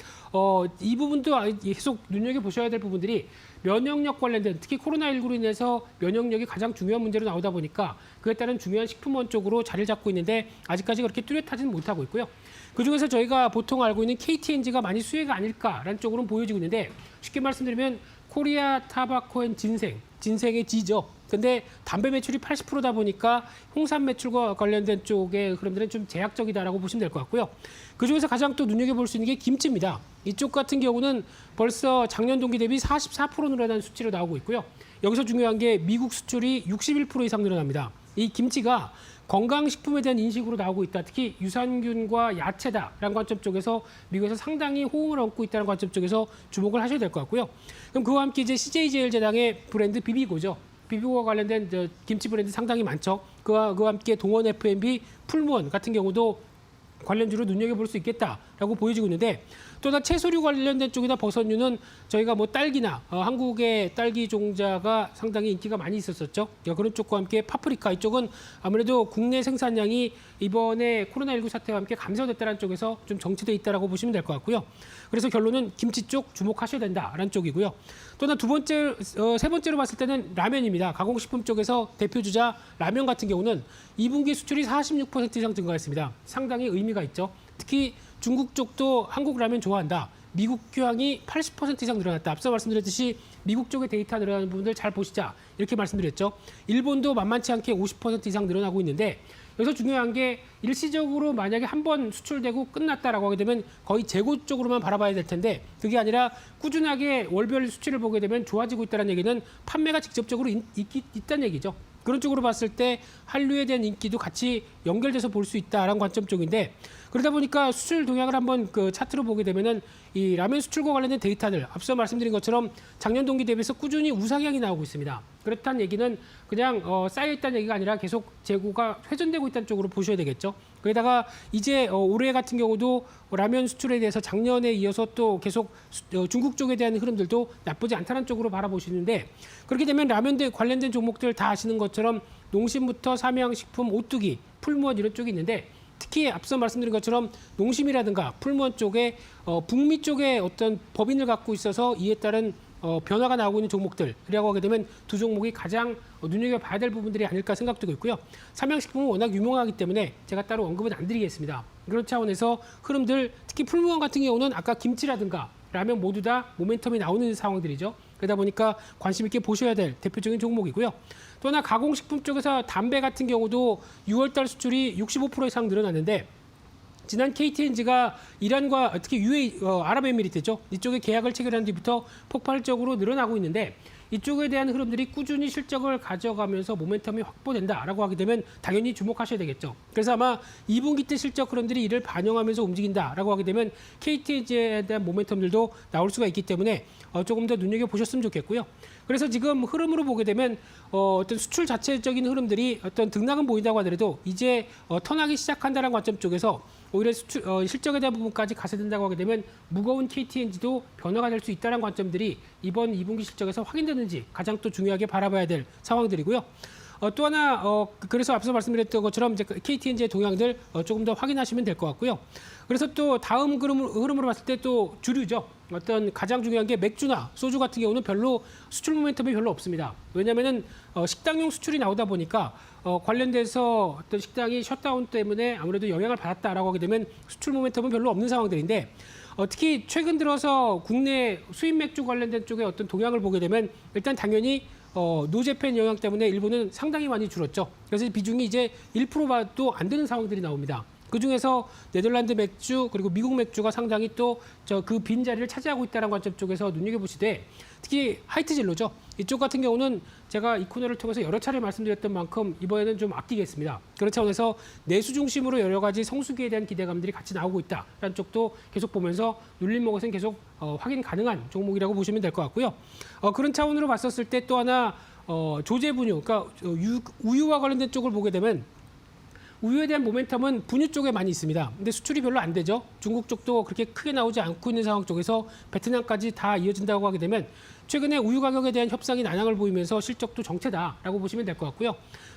이 부분도 계속 눈여겨보셔야 될 부분들이 면역력 관련된 특히 코로나19로 인해서 면역력이 가장 중요한 문제로 나오다 보니까 그에 따른 중요한 식품원 쪽으로 자리를 잡고 있는데 아직까지 그렇게 뚜렷하지는 못하고 있고요. 그중에서 저희가 보통 알고 있는 KTNG가 많이 수혜가 아닐까라는 쪽으로는 보여지고 있는데 쉽게 말씀드리면 코리아 타바코 앤 진생의 G죠. 근데 담배 매출이 80%다 보니까 홍삼 매출과 관련된 쪽의 흐름들은 좀 제약적이다라고 보시면 될 것 같고요. 그중에서 가장 또 눈여겨볼 수 있는 게 김치입니다. 이쪽 같은 경우는 벌써 작년 동기 대비 44% 늘어난 수치로 나오고 있고요. 여기서 중요한 게 미국 수출이 61% 이상 늘어납니다. 이 김치가 건강식품에 대한 인식으로 나오고 있다. 특히 유산균과 야채다라는 관점 쪽에서 미국에서 상당히 호응을 얻고 있다는 관점 쪽에서 주목을 하셔야 될 것 같고요. 그럼 그와 함께 이제 CJ제일제당의 브랜드 비비고죠. 비비고와 관련된 김치 브랜드 상당히 많죠. 그와 함께 동원 F&B, 풀무원 같은 경우도 관련주로 눈여겨볼 수 있겠다라고 보여지고 있는데 또 하나 채소류 관련된 쪽이나 버섯류는 저희가 뭐 딸기나 한국의 딸기 종자가 상당히 인기가 많이 있었었죠. 그런 쪽과 함께 파프리카 이쪽은 아무래도 국내 생산량이 이번에 코로나19 사태와 함께 감소됐다는 쪽에서 좀 정체돼 있다라고 보시면 될 것 같고요. 그래서 결론은 김치 쪽 주목하셔야 된다라는 쪽이고요. 또 하나 세 번째로 봤을 때는 라면입니다. 가공식품 쪽에서 대표주자 라면 같은 경우는 2분기 수출이 46% 이상 증가했습니다. 상당히 의미가 있죠. 특히 중국 쪽도 한국 라면 좋아한다. 미국 교향이 80% 이상 늘어났다. 앞서 말씀드렸듯이 미국 쪽의 데이터 늘어나는 부분들 잘 보시자. 이렇게 말씀드렸죠. 일본도 만만치 않게 50% 이상 늘어나고 있는데 여기서 중요한 게 일시적으로 만약에 한번 수출되고 끝났다라고 하게 되면 거의 재고 쪽으로만 바라봐야 될 텐데 그게 아니라 꾸준하게 월별 수치를 보게 되면 좋아지고 있다는 얘기는 판매가 직접적으로 있다는 얘기죠. 그런 쪽으로 봤을 때 한류에 대한 인기도 같이 연결돼서 볼 수 있다라는 관점 쪽인데 그러다 보니까 수출 동향을 한번 그 차트로 보게 되면은 이 라면 수출과 관련된 데이터들 앞서 말씀드린 것처럼 작년 동기 대비해서 꾸준히 우상향이 나오고 있습니다. 그렇다는 얘기는 그냥 쌓여 있다는 얘기가 아니라 계속 재고가 회전되고 있다는 쪽으로 보셔야 되겠죠. 거기다가 이제 올해 같은 경우도 라면 수출에 대해서 작년에 이어서 또 계속 중국 쪽에 대한 흐름들도 나쁘지 않다는 쪽으로 바라보시는데 그렇게 되면 라면 관련된 종목들 다 아시는 것처럼 농심부터 삼양식품, 오뚜기, 풀무원 이런 쪽이 있는데 특히 앞서 말씀드린 것처럼 농심이라든가 풀무원 쪽에 북미 쪽에 어떤 법인을 갖고 있어서 이에 따른 변화가 나오고 있는 종목들이라고 하게 되면 두 종목이 가장 눈여겨봐야 될 부분들이 아닐까 생각되고 있고요. 삼양식품은 워낙 유명하기 때문에 제가 따로 언급은 안 드리겠습니다. 그런 차원에서 흐름들 특히 풀무원 같은 경우는 아까 김치라든가 라면 모두 다 모멘텀이 나오는 상황들이죠. 그러다 보니까 관심 있게 보셔야 될 대표적인 종목이고요. 또 하나 가공식품 쪽에서 담배 같은 경우도 6월달 수출이 65% 이상 늘어났는데 지난 KTNG가 이란과 특히 아랍에미리트죠. 이쪽에 계약을 체결한 뒤부터 폭발적으로 늘어나고 있는데 이쪽에 대한 흐름들이 꾸준히 실적을 가져가면서 모멘텀이 확보된다라고 하게 되면 당연히 주목하셔야 되겠죠. 그래서 아마 2분기 때 실적 흐름들이 이를 반영하면서 움직인다라고 하게 되면 KTNG에 대한 모멘텀들도 나올 수가 있기 때문에 조금 더 눈여겨보셨으면 좋겠고요. 그래서 지금 흐름으로 보게 되면 어떤 수출 자체적인 흐름들이 어떤 등락은 보인다고 하더라도 이제 턴하기 시작한다는 관점 쪽에서 오히려 실적에 대한 부분까지 가세된다고 하게 되면 무거운 KTNG도 변화가 될 수 있다는 관점들이 이번 2분기 실적에서 확인되는지 가장 또 중요하게 바라봐야 될 상황들이고요. 또 하나 그래서 앞서 말씀드렸던 것처럼 이제 KTNG의 동향들 조금 더 확인하시면 될 것 같고요. 그래서 또 다음 흐름으로 봤을 때 또 주류죠. 어떤 가장 중요한 게 맥주나 소주 같은 경우는 별로 수출 모멘텀이 별로 없습니다. 왜냐하면은 식당용 수출이 나오다 보니까 관련돼서 어떤 식당이 셧다운 때문에 아무래도 영향을 받았다라고 하게 되면 수출 모멘텀은 별로 없는 상황들인데 특히 최근 들어서 국내 수입 맥주 관련된 쪽에 어떤 동향을 보게 되면 일단 당연히 노재팬 영향 때문에 일본은 상당히 많이 줄었죠. 그래서 비중이 이제 1%도 안 되는 상황들이 나옵니다. 그중에서 네덜란드 맥주 그리고 미국 맥주가 상당히 또 그 빈자리를 차지하고 있다는 관점 쪽에서 눈여겨보시되 특히 하이트진로죠. 이쪽 같은 경우는 제가 이 코너를 통해서 여러 차례 말씀드렸던 만큼 이번에는 좀 아끼겠습니다. 그런 차원에서 내수 중심으로 여러 가지 성수기에 대한 기대감들이 같이 나오고 있다라는 쪽도 계속 보면서 눌림목에서는 계속 확인 가능한 종목이라고 보시면 될 것 같고요. 그런 차원으로 봤었을 때 또 하나 조제 분유, 그러니까 우유와 관련된 쪽을 보게 되면 우유에 대한 모멘텀은 분유 쪽에 많이 있습니다. 근데 수출이 별로 안 되죠. 중국 쪽도 그렇게 크게 나오지 않고 있는 상황 쪽에서 베트남까지 다 이어진다고 하게 되면 최근에 우유 가격에 대한 협상이 난항을 보이면서 실적도 정체다라고 보시면 될 것 같고요.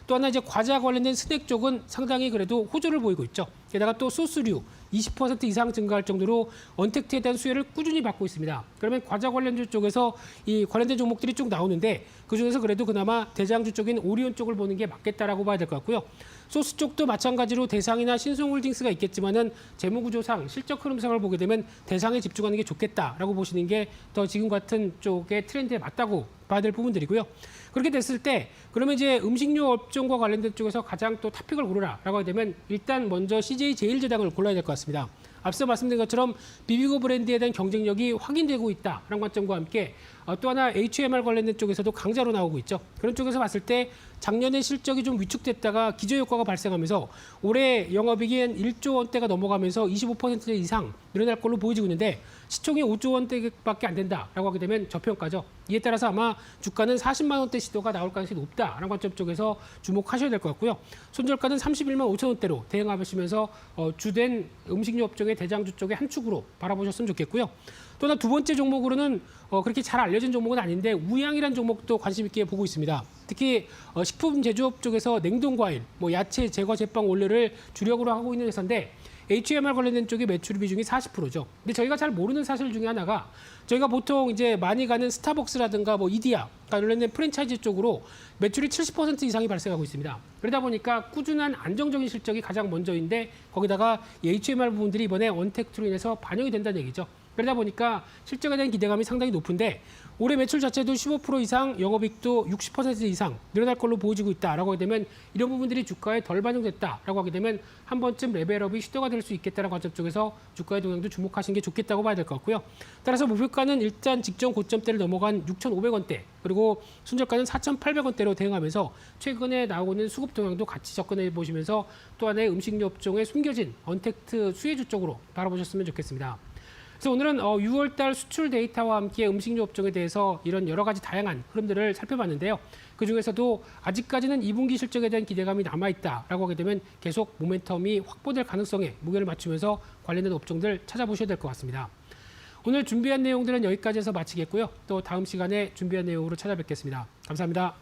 또 하나 이제 과자 관련된 스낵 쪽은 상당히 그래도 호조를 보이고 있죠. 게다가 또 소스류 20% 이상 증가할 정도로 언택트에 대한 수혜를 꾸준히 받고 있습니다. 그러면 과자 관련주 쪽에서 이 관련된 종목들이 쭉 나오는데 그중에서 그래도 그나마 대장주 쪽인 오리온 쪽을 보는 게 맞겠다라고 봐야 될 것 같고요. 소스 쪽도 마찬가지로 대상이나 신송홀딩스가 있겠지만은 재무구조상 실적 흐름상을 보게 되면 대상에 집중하는 게 좋겠다라고 보시는 게 더 지금 같은 쪽의 트렌드에 맞다고 봐야 될 부분들이고요. 그렇게 됐을 때 그러면 이제 음식료 업종과 관련된 쪽에서 가장 또 탑픽을 고르라라고 하게 되면 일단 먼저 CJ 제일제당을 골라야 될 것 같습니다. 앞서 말씀드린 것처럼 비비고 브랜드에 대한 경쟁력이 확인되고 있다라는 관점과 함께 또 하나 HMR 관련된 쪽에서도 강자로 나오고 있죠. 그런 쪽에서 봤을 때 작년에 실적이 좀 위축됐다가 기저효과가 발생하면서 올해 영업이익이 한 1조 원대가 넘어가면서 25% 이상 늘어날 걸로 보여지고 있는데 시총이 5조 원대밖에 안 된다라고 하게 되면 저평가죠. 이에 따라서 아마 주가는 40만 원대 시도가 나올 가능성이 높다라는 관점 쪽에서 주목하셔야 될 것 같고요. 손절가는 31만 5천 원대로 대응하시면서 주된 음식료 업종의 대장주 쪽의 한 축으로 바라보셨으면 좋겠고요. 또 하나 두 번째 종목으로는 그렇게 잘 알려진 종목은 아닌데 우양이라는 종목도 관심 있게 보고 있습니다. 특히 식품 제조업 쪽에서 냉동과일, 야채, 제과, 제빵 원료를 주력으로 하고 있는 회사인데 HMR 관련된 쪽의 매출 비중이 40%죠. 근데 저희가 잘 모르는 사실 중에 하나가 저희가 보통 이제 많이 가는 스타벅스라든가 이디야 관련된 프랜차이즈 쪽으로 매출이 70% 이상이 발생하고 있습니다. 그러다 보니까 꾸준한 안정적인 실적이 가장 먼저인데 거기다가 이 HMR 부분들이 이번에 언택트로 인해서 반영이 된다는 얘기죠. 그러다 보니까 실적에 대한 기대감이 상당히 높은데 올해 매출 자체도 15% 이상, 영업이익도 60% 이상 늘어날 걸로 보여지고 있다라고 하게 되면 이런 부분들이 주가에 덜 반영됐다라고 하게 되면 한 번쯤 레벨업이 시도가 될 수 있겠다는 관점 쪽에서 주가의 동향도 주목하시는 게 좋겠다고 봐야 될 것 같고요. 따라서 목표가는 일단 직전 고점대를 넘어간 6,500원대 그리고 손절가는 4,800원대로 대응하면서 최근에 나오고 있는 수급 동향도 같이 접근해 보시면서 또 하나의 음식료 업종의 숨겨진 언택트 수혜주 쪽으로 바라보셨으면 좋겠습니다. 그래서 오늘은 6월달 수출 데이터와 함께 음식료 업종에 대해서 이런 여러 가지 다양한 흐름들을 살펴봤는데요. 그중에서도 아직까지는 2분기 실적에 대한 기대감이 남아있다라고 하게 되면 계속 모멘텀이 확보될 가능성에 무게를 맞추면서 관련된 업종들 찾아보셔야 될 것 같습니다. 오늘 준비한 내용들은 여기까지 해서 마치겠고요. 또 다음 시간에 준비한 내용으로 찾아뵙겠습니다. 감사합니다.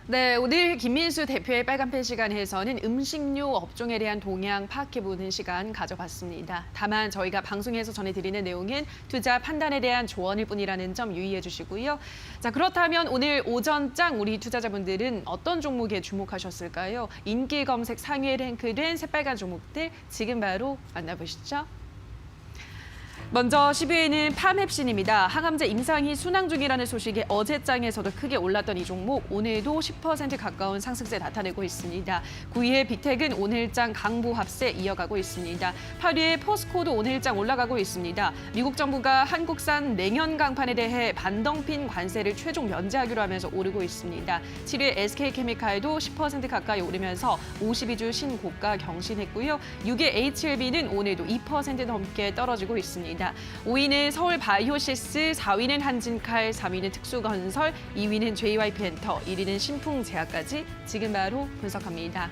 네, 오늘 김민수 대표의 빨간펜 시간에서는 음식료 업종에 대한 동향 파악해보는 시간 가져봤습니다. 다만 저희가 방송에서 전해드리는 내용은 투자 판단에 대한 조언일 뿐이라는 점 유의해 주시고요. 자, 그렇다면 오늘 오전장 우리 투자자분들은 어떤 종목에 주목하셨을까요? 인기 검색 상위에 랭크된 새빨간 종목들 지금 바로 만나보시죠. 먼저 10위에는 파맵신입니다. 항암제 임상이 순항 중이라는 소식에 어제장에서도 크게 올랐던 이 종목 오늘도 10% 가까운 상승세 나타내고 있습니다. 9위의 빅텍은 오늘장 강보 합세 이어가고 있습니다. 8위의 포스코도 오늘장 올라가고 있습니다. 미국 정부가 한국산 냉연 강판에 대해 반덤핑 관세를 최종 면제하기로 하면서 오르고 있습니다. 7위의 SK케미칼도 10% 가까이 오르면서 52주 신고가 경신했고요. 6위의 HLB는 오늘도 2% 넘게 떨어지고 있습니다. 5위는 서울바이오시스, 4위는 한진칼, 3위는 특수건설, 2위는 JYP엔터, 1위는 신풍제약까지 지금 바로 분석합니다.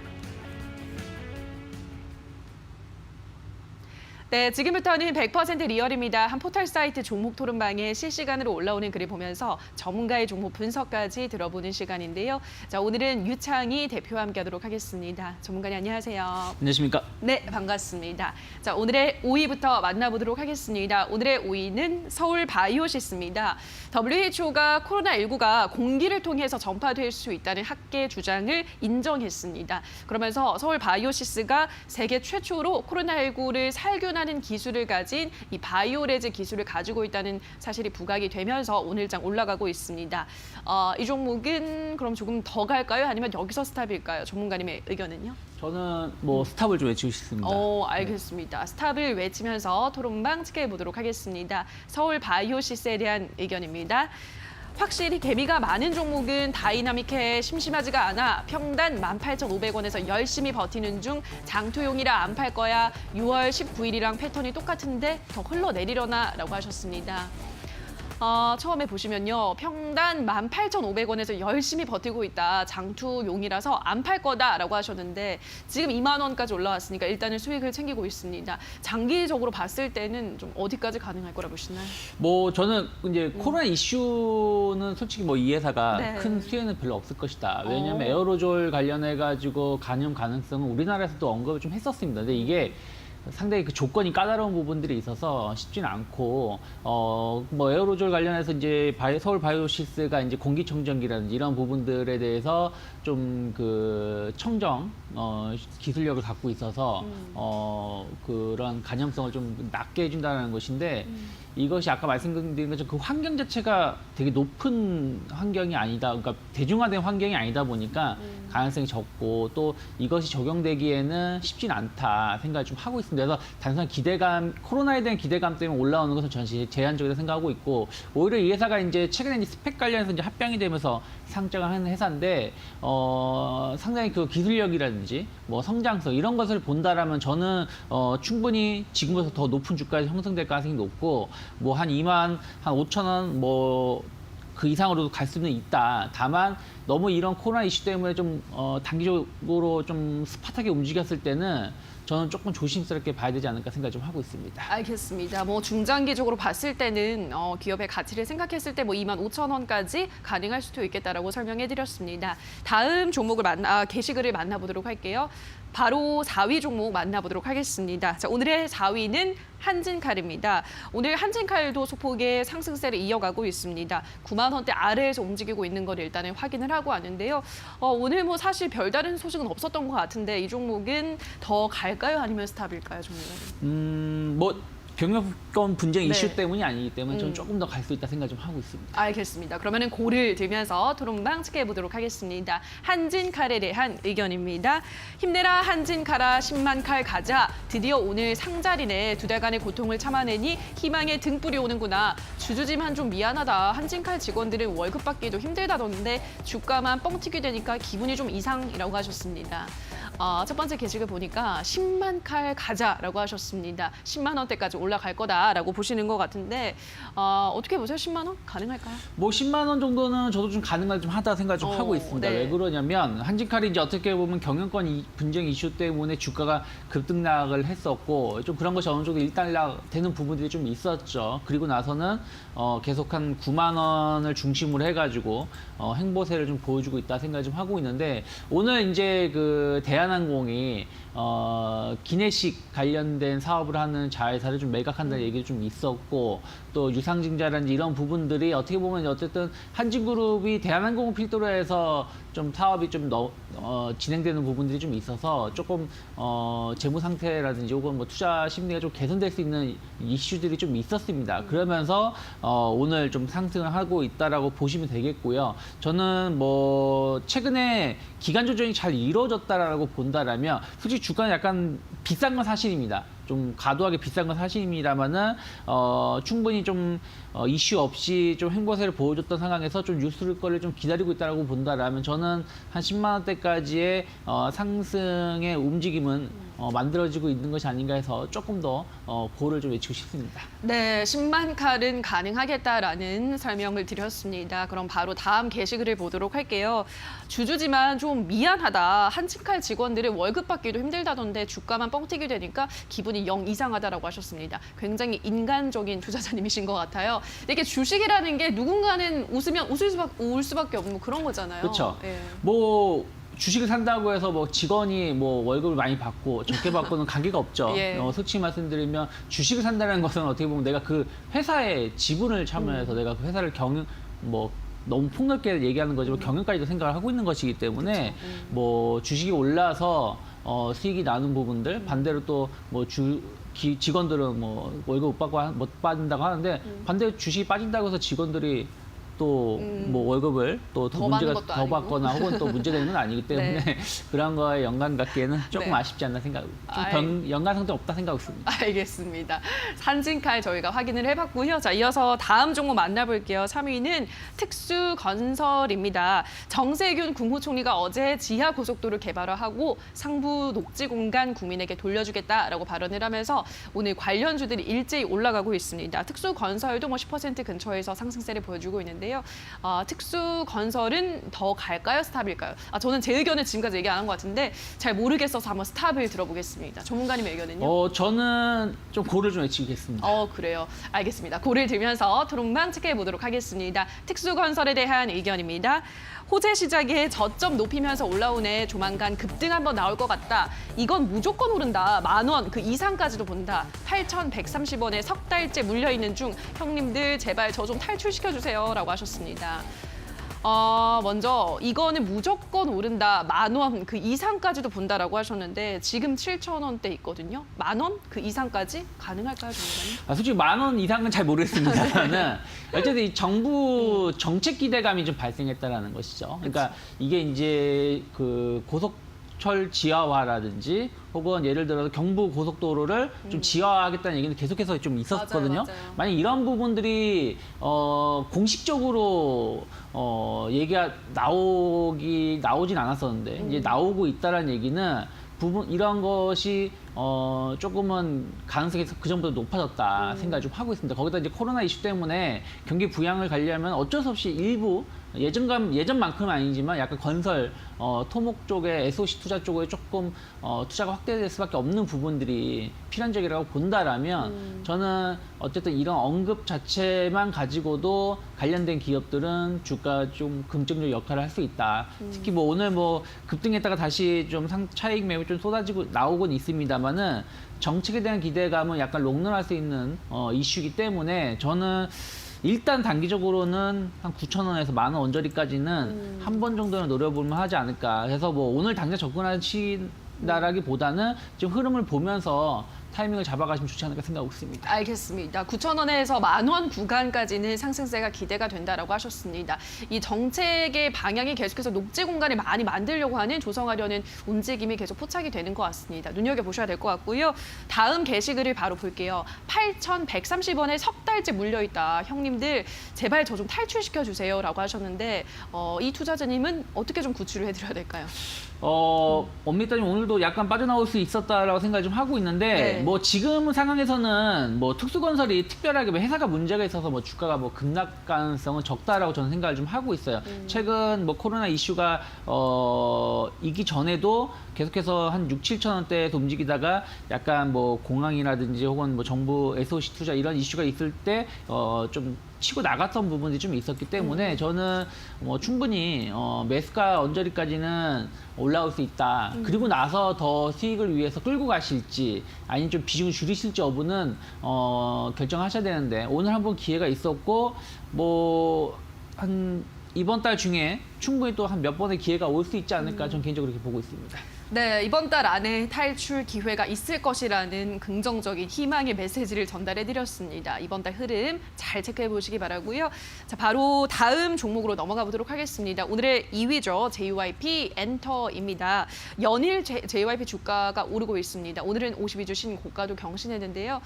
네, 지금부터는 100% 리얼입니다. 한 포털 사이트 종목 토론방에 실시간으로 올라오는 글을 보면서 전문가의 종목 분석까지 들어보는 시간인데요. 자, 오늘은 유창희 대표와 함께하도록 하겠습니다. 전문가님 안녕하세요. 안녕하십니까? 네, 반갑습니다. 자, 오늘의 5위부터 만나보도록 하겠습니다. 오늘의 5위는 서울바이오시스입니다. WHO가 코로나19가 공기를 통해서 전파될 수 있다는 학계 주장을 인정했습니다. 그러면서 서울바이오시스가 세계 최초로 코로나19를 살균하는 기술을 가진 이 바이오레즈 기술을 가지고 있다는 사실이 부각이 되면서 오늘장 올라가고 있습니다. 이 종목은 그럼 조금 더 갈까요? 아니면 여기서 스탑일까요? 전문가님의 의견은요? 저는 스탑을 좀 외치고 싶습니다. 알겠습니다. 스탑을 외치면서 토론방 체크해 보도록 하겠습니다. 서울바이오시스에 대한 의견입니다. 확실히 개미가 많은 종목은 다이나믹해 심심하지가 않아 평단 18,500원에서 열심히 버티는 중 장투용이라 안 팔 거야. 6월 19일이랑 패턴이 똑같은데 더 흘러내리려나 라고 하셨습니다. 처음에 보시면요. 평단 18,500원에서 열심히 버티고 있다. 장투용이라서 안 팔 거다라고 하셨는데 지금 2만 원까지 올라왔으니까 일단은 수익을 챙기고 있습니다. 장기적으로 봤을 때는 좀 어디까지 가능할 거라 보시나요? 저는 이제 코로나 이슈는 솔직히 이 회사가 네. 큰 수혜는 별로 없을 것이다. 왜냐하면 에어로졸 관련해가지고 감염 가능성은 우리나라에서도 언급을 좀 했었습니다. 근데 이게 상당히 그 조건이 까다로운 부분들이 있어서 쉽지는 않고 에어로졸 관련해서 이제 서울 바이오시스가 이제 공기청정기라든지 이런 부분들에 대해서 좀 그 청정 기술력을 갖고 있어서 그런 간염성을 좀 낮게 해준다는 것인데 이것이 아까 말씀드린 것처럼 그 환경 자체가 되게 높은 환경이 아니다. 그러니까 대중화된 환경이 아니다 보니까 가능성이 적고 또 이것이 적용되기에는 쉽진 않다 생각을 좀 하고 있습니다. 그래서 단순한 기대감, 코로나에 대한 기대감 때문에 올라오는 것은 저는 제한적이라고 생각하고 있고 오히려 이 회사가 이제 최근에 이제 스펙 관련해서 이제 합병이 되면서 상장을 하는 회사인데 상당히 그 기술력이라든지 성장성 이런 것을 본다라면 저는 충분히 지금보다 더 높은 주가가 형성될 가능성이 높고 한 2만 한 5천 원 그 이상으로도 갈 수는 있다. 다만 너무 이런 코로나 이슈 때문에 좀 단기적으로 좀 스팟하게 움직였을 때는 저는 조금 조심스럽게 봐야 되지 않을까 생각 좀 하고 있습니다. 알겠습니다. 중장기적으로 봤을 때는 기업의 가치를 생각했을 때 2만 5천 원까지 가능할 수도 있겠다라고 설명해 드렸습니다. 다음 종목을 게시글을 만나보도록 할게요. 바로 4위 종목 만나보도록 하겠습니다. 자, 오늘의 4위는 한진칼입니다. 오늘 한진칼도 소폭의 상승세를 이어가고 있습니다. 9만 원대 아래에서 움직이고 있는 걸 일단은 확인을 하고 왔는데요. 오늘 사실 별다른 소식은 없었던 것 같은데 이 종목은 더 갈까요? 아니면 스탑일까요, 종목은? 병역권 분쟁 네. 이슈 때문이 아니기 때문에 저는 조금 더 갈 수 있다 생각 좀 하고 있습니다. 알겠습니다. 그러면은 고를 들면서 토론방 체크해 보도록 하겠습니다. 한진칼에 대한 의견입니다. 힘내라 한진칼아 10만 칼 가자. 드디어 오늘 상자리네. 2달간의 고통을 참아내니 희망의 등불이 오는구나. 주주지만 좀 미안하다. 한진칼 직원들은 월급 받기도 힘들다던데 주가만 뻥튀기 되니까 기분이 좀 이상이라고 하셨습니다. 첫 번째 게시글 보니까 10만 칼 가자라고 하셨습니다. 10만 원대까지 올라갈 거다라고 보시는 것 같은데 어떻게 보세요? 10만 원 가능할까요? 뭐 10만 원 정도는 저도 좀 가능할 좀 하다 생각 좀 하고 있습니다. 네. 왜 그러냐면 한진칼이 이제 어떻게 보면 경영권 분쟁 이슈 때문에 주가가 급등락을 했었고 좀 그런 것이 어느 정도 일단락되는 부분들이 좀 있었죠. 그리고 나서는 계속 한 9만 원을 중심으로 해가지고 행보세를 좀 보여주고 있다 생각 좀 하고 있는데 오늘 이제 그 대한항공이 기내식 관련된 사업을 하는 자회사를 좀 매각한다는 얘기도 좀 있었고 또 유상증자라든지 이런 부분들이 어떻게 보면 어쨌든 한진그룹이 대한항공을 필두로 해서 좀 사업이 좀 진행되는 부분들이 좀 있어서 조금 재무 상태라든지 혹은 뭐 투자 심리가 좀 개선될 수 있는 이슈들이 좀 있었습니다. 그러면서 오늘 좀 상승을 하고 있다라고 보시면 되겠고요. 저는 뭐 최근에 기간 조정이 잘 이루어졌다라고 본다라면 솔직히 주가는 약간 비싼 건 사실입니다. 좀 과도하게 비싼 건 사실입니다만은 충분히 좀 이슈 없이 좀 행보세를 보여줬던 상황에서 좀 뉴스를 거를 좀 기다리고 있다라고 본다라면 저는 한 10만 원대까지의 상승의 움직임은 만들어지고 있는 것이 아닌가 해서 조금 더 고를 좀 외치고 싶습니다. 네, 10만 칼은 가능하겠다라는 설명을 드렸습니다. 그럼 바로 다음 게시글을 보도록 할게요. 주주지만 좀 미안하다. 한진칼 직원들은 월급 받기도 힘들다던데 주가만 뻥튀기 되니까 기분이 영 이상하다라고 하셨습니다. 굉장히 인간적인 투자자님이신 것 같아요. 이게 주식이라는 게 누군가는 웃으면 울 수밖에 없는 그런 거잖아요. 그렇죠. 예. 뭐 주식을 산다고 해서 뭐 직원이 뭐 월급을 많이 받고 적게 받고는 관계가 없죠. 예. 솔직히 말씀드리면 주식을 산다는 것은 어떻게 보면 내가 그 회사의 지분을 참여해서 내가 그 회사를 뭐 너무 폭넓게 얘기하는 거지만 경영까지도 생각을 하고 있는 것이기 때문에 뭐 주식이 올라서 수익이 나는 부분들 반대로 또 뭐 직원들은 뭐 월급 못 받는다고 하는데 반대로 주식이 빠진다고 해서 직원들이 또 뭐 월급을 또 더 문제가 받는 것도 더 아니고. 받거나 혹은 또 문제되는 건 아니기 때문에 네. 그런 거에 연관 갖기에는 조금 네. 아쉽지 않나 생각, 아이. 연관성도 없다 생각하고 있습니다. 알겠습니다. 한진칼 저희가 확인을 해봤고요. 자, 이어서 다음 종목 만나볼게요. 3위는 특수건설입니다. 정세균 국무총리가 어제 지하고속도로 개발을 하고 상부 녹지 공간 국민에게 돌려주겠다라고 발언을 하면서 오늘 관련주들이 일제히 올라가고 있습니다. 특수건설도 뭐 10% 근처에서 상승세를 보여주고 있는데요. 특수건설은 더 갈까요? 스탑일까요? 저는 제 의견을 지금까지 얘기 안 한 것 같은데 잘 모르겠어서 한번 스탑을 들어보겠습니다. 전문가님의 의견은요? 저는 좀 고를 좀 외치겠습니다. 그래요. 알겠습니다. 고를 들면서 토론방 체크해 보도록 하겠습니다. 특수건설에 대한 의견입니다. 호재 시작에 저점 높이면서 올라오네. 조만간 급등 한번 나올 것 같다. 이건 무조건 오른다. 10,000원 그 이상까지도 본다. 8,130원에 석 달째 물려있는 중 형님들 제발 저 좀 탈출시켜주세요. 라고 하셨습니다. 먼저 이거는 무조건 오른다. 10,000원 그 이상까지도 본다라고 하셨는데 지금 7,000원대 있거든요. 10,000원 그 이상까지 가능할까요, 전문가님? 솔직히 10,000원 이상은 잘 모르겠습니다만은 어쨌든 이 정부 정책 기대감이 좀 발생했다라는 것이죠. 그러니까 이게 이제 그 고속철 지하화라든지 혹은 예를 들어서 경부 고속도로를 좀 지하화하겠다는 얘기는 계속해서 좀 있었거든요. 맞아요. 만약 이런 부분들이 공식적으로 얘기가 나오진 않았었는데 이제 나오고 있다라는 얘기는 이런 것이 조금은 가능성이 그 전보다 높아졌다 생각을 좀 하고 있습니다. 거기다 이제 코로나 이슈 때문에 경기 부양을 가려면 어쩔 수 없이 일부 예전만큼은 아니지만 약간 건설, 토목 쪽에 SOC 투자 쪽에 조금 투자가 확대될 수밖에 없는 부분들이 필연적이라고 본다라면 저는 어쨌든 이런 언급 자체만 가지고도 관련된 기업들은 주가 좀 긍정적 역할을 할 수 있다. 특히 뭐 오늘 뭐 급등했다가 다시 좀 차익 매물 좀 쏟아지고 나오곤 있습니다만은 정책에 대한 기대감은 약간 롱런할 수 있는 이슈이기 때문에 저는 일단 단기적으로는 한 9,000원에서 10,000원 언저리까지는 한 번 정도는 노려볼만 하지 않을까. 그래서 뭐 오늘 당장 접근하신다라기보다는 지금 흐름을 보면서 타이밍을 잡아가시면 좋지 않을까 생각하고 있습니다. 알겠습니다. 9,000원에서 10,000원 구간까지는 상승세가 기대가 된다라고 하셨습니다. 이 정책의 방향이 계속해서 녹지 공간을 많이 만들려고 하는 조성하려는 움직임이 계속 포착이 되는 것 같습니다. 눈여겨보셔야 될 것 같고요. 다음 게시글을 바로 볼게요. 8,130원에 석 달째 물려있다. 형님들 제발 저 좀 탈출시켜주세요 라고 하셨는데 이 투자자님은 어떻게 좀 구출을 해드려야 될까요? 엄밀따님 오늘도 약간 빠져나올 수 있었다라고 생각을 좀 하고 있는데 네. 뭐 지금 상황에서는 뭐 특수건설이 특별하게 뭐 회사가 문제가 있어서 뭐 주가가 뭐 급락 가능성은 적다라고 저는 생각을 좀 하고 있어요. 최근 뭐 코로나 이슈가 이기 전에도 계속해서 한 6, 7천 원대에서 움직이다가 약간 뭐 공항이라든지 혹은 뭐 정부 SOC 투자 이런 이슈가 있을 때 좀 치고 나갔던 부분이 좀 있었기 때문에 저는 뭐 충분히 매수가 언저리까지는 올라올 수 있다. 그리고 나서 더 수익을 위해서 끌고 가실지 아니면 좀 비중을 줄이실지 여부는 결정하셔야 되는데 오늘 한번 기회가 있었고 뭐 한 이번 달 중에 충분히 또 한 몇 번의 기회가 올 수 있지 않을까 저는 개인적으로 그렇게 보고 있습니다. 네, 이번 달 안에 탈출 기회가 있을 것이라는 긍정적인 희망의 메시지를 전달해드렸습니다. 이번 달 흐름 잘 체크해 보시기 바라고요. 자, 바로 다음 종목으로 넘어가 보도록 하겠습니다. 오늘의 2위죠. JYP 엔터입니다. 연일 JYP 주가가 오르고 있습니다. 오늘은 52주 신고가도 경신했는데요.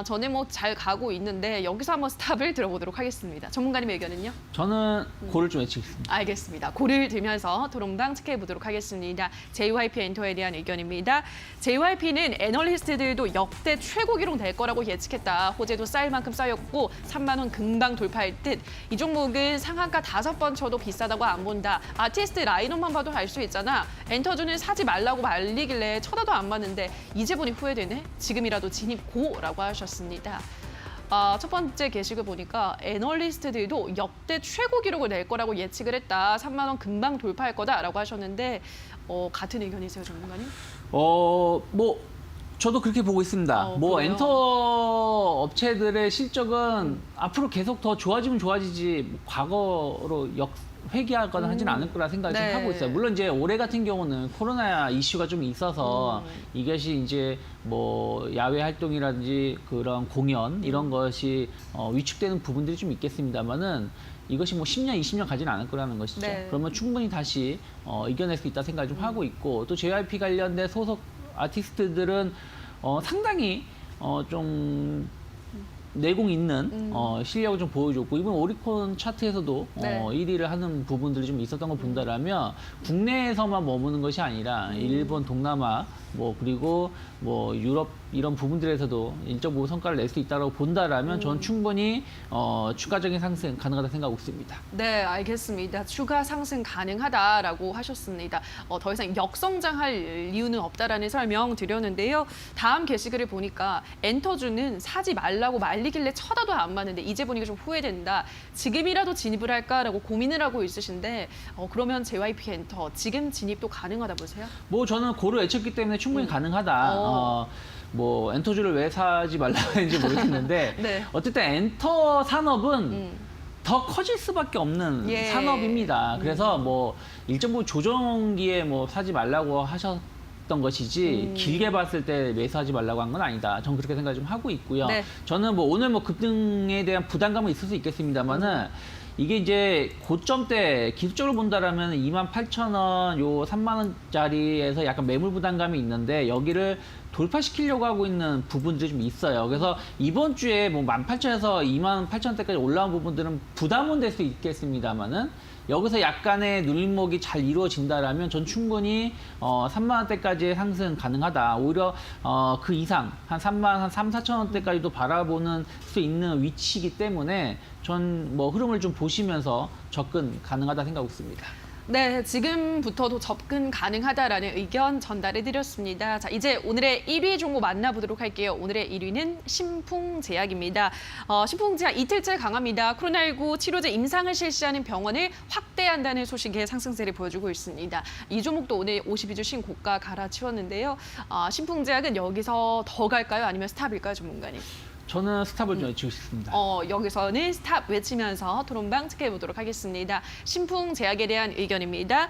저는 뭐 잘 가고 있는데 여기서 한번 스탑을 들어보도록 하겠습니다. 전문가님의 의견은요? 저는 고를 좀 외치겠습니다. 알겠습니다. 고를 들면서 토론방 체크해 보도록 하겠습니다. JYP 엔터에 대한 의견입니다. JYP는 애널리스트들도 역대 최고 기록 낼 거라고 예측했다. 호재도 쌓일 만큼 쌓였고 3만 원 금방 돌파할 듯. 이 종목은 상한가 5번 쳐도 비싸다고 안 본다. 아티스트 라인업만 봐도 알 수 있잖아. 엔터주는 사지 말라고 말리길래 쳐다도 안 봤는데 이제 보니 후회되네. 지금이라도 진입 고라고 하셨습니다. 첫 번째 게시글 보니까 애널리스트들도 역대 최고 기록을 낼 거라고 예측을 했다. 3만 원 금방 돌파할 거다라고 하셨는데 같은 의견이세요, 전문가님? 뭐 저도 그렇게 보고 있습니다. 뭐 그래요? 엔터 업체들의 실적은 앞으로 계속 더 좋아지면 좋아지지 뭐 과거로 회귀하거나 하지는 않을 거라 생각을 네. 좀 하고 있어요. 물론 이제 올해 같은 경우는 코로나 이슈가 좀 있어서 이것이 이제 뭐 야외 활동이라든지 그런 공연 이런 것이 위축되는 부분들이 좀 있겠습니다만은 이것이 뭐 10년, 20년 가지는 않을 거라는 것이죠. 네. 그러면 충분히 다시 이겨낼 수 있다 생각을 좀 하고 있고 또 JYP 관련된 소속 아티스트들은 상당히 좀 내공 있는 실력을 좀 보여줬고 이번 오리콘 차트에서도 네. 1위를 하는 부분들이 좀 있었던 걸 본다라면 국내에서만 머무는 것이 아니라 일본, 동남아 뭐 그리고 뭐 유럽 이런 부분들에서도 일정 부분 성과를 낼 수 있다고 본다라면 저는 충분히 추가적인 상승 가능하다 생각하고 있습니다. 네, 알겠습니다. 추가 상승 가능하다라고 하셨습니다. 더 이상 역성장할 이유는 없다라는 설명 드렸는데요. 다음 게시글을 보니까 엔터주는 사지 말라고 말리길래 쳐다도 안 봤는데 이제 보니까 좀 후회된다. 지금이라도 진입을 할까라고 고민을 하고 있으신데 그러면 JYP 엔터 지금 진입도 가능하다 보세요? 뭐 저는 고를 외쳤기 때문에 충분히 가능하다. 뭐 엔터주를 왜 사지 말라고 했는지 모르겠는데 네. 어쨌든 엔터 산업은 더 커질 수밖에 없는 예. 산업입니다. 그래서 뭐 일정 부분 조정기에 뭐 사지 말라고 하셨던 것이지 길게 봤을 때 매수하지 말라고 한 건 아니다. 저는 그렇게 생각을 좀 하고 있고요. 네. 저는 뭐 오늘 뭐 급등에 대한 부담감은 있을 수 있겠습니다만은 이게 이제 고점 때 기술적으로 본다라면 28,000원, 요 3만 원짜리에서 약간 매물 부담감이 있는데 여기를 돌파시키려고 하고 있는 부분들이 좀 있어요. 그래서 이번 주에 뭐 18,000에서 28,000원대까지 올라온 부분들은 부담은 될 수 있겠습니다만은 여기서 약간의 눌림목이 잘 이루어진다라면 전 충분히 3만 원대까지의 상승 가능하다. 오히려 그 이상 한 3, 4천 원대까지도 바라보는 수 있는 위치이기 때문에 전 뭐 흐름을 좀 보시면서 접근 가능하다 생각하고 있습니다. 네, 지금부터도 접근 가능하다라는 의견 전달해드렸습니다. 자, 이제 오늘의 1위 종목 만나보도록 할게요. 오늘의 1위는 신풍제약입니다. 신풍제약 이틀째 강합니다. 코로나19 치료제 임상을 실시하는 병원을 확대한다는 소식에 상승세를 보여주고 있습니다. 이 종목도 오늘 52주 신고가 갈아치웠는데요. 신풍제약은 여기서 더 갈까요? 아니면 스탑일까요, 전문가님? 저는 스탑을 좀 외치고 싶습니다. 여기서는 스탑 외치면서 토론방 체크해 보도록 하겠습니다. 신풍 제약에 대한 의견입니다.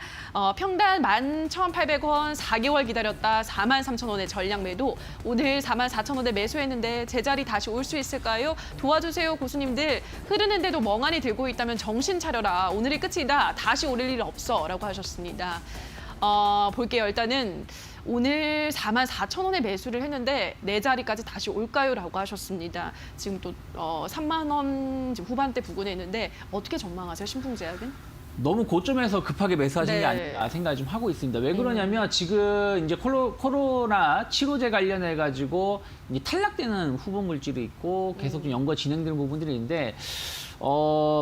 평단 11,800원 4개월 기다렸다 43,000원의 전량 매도. 오늘 44,000원에 매수했는데 제자리 다시 올 수 있을까요? 도와주세요 고수님들. 흐르는데도 멍하니 들고 있다면 정신 차려라. 오늘이 끝이다. 다시 오를 일 없어. 라고 하셨습니다. 볼게요. 일단은 오늘 44,000원에 매수를 했는데 네 자리까지 다시 올까요? 라고 하셨습니다. 지금 또 3만 원 후반대 부근에 있는데 어떻게 전망하세요? 신풍제약은? 너무 고점에서 급하게 매수하신 네. 게 아닌가 생각을 좀 하고 있습니다. 왜 그러냐면 지금 이제 코로나 치료제 관련해 가지고 이제 탈락되는 후보 물질이 있고 계속 좀 연구가 진행되는 부분들이 있는데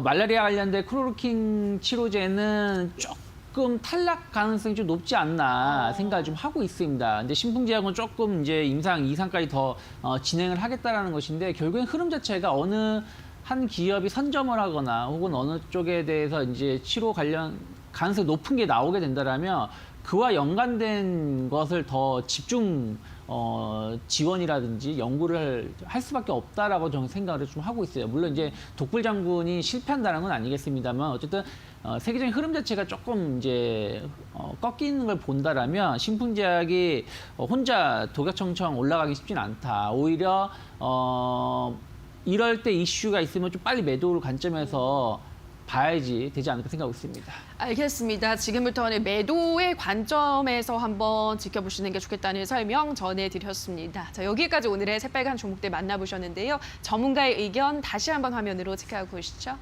말라리아 관련된 클로로킨 치료제는 조금 탈락 가능성이 좀 높지 않나 생각을 좀 하고 있습니다. 근데 신풍제약은 조금 이제 임상 2상까지 더 진행을 하겠다라는 것인데 결국엔 흐름 자체가 어느 한 기업이 선점을 하거나 혹은 어느 쪽에 대해서 이제 치료 관련 가능성이 높은 게 나오게 된다라면 그와 연관된 것을 더 집중 지원이라든지 연구를 할 수밖에 없다라고 저는 생각을 좀 하고 있어요. 물론 이제 독불 장군이 실패한다는 건 아니겠습니다만 어쨌든 세계적인 흐름 자체가 조금 이제 꺾이는 걸 본다라면 신풍제약이 혼자 독약청청 올라가기 쉽진 않다. 오히려 이럴 때 이슈가 있으면 좀 빨리 매도를 관점에서 봐야지 되지 않을까 생각하고 있습니다. 알겠습니다. 지금부터는 매도의 관점에서 한번 지켜보시는 게 좋겠다는 설명 전해드렸습니다. 자, 여기까지 오늘의 새빨간 종목들 만나보셨는데요. 전문가의 의견 다시 한번 화면으로 체크하고 보시죠.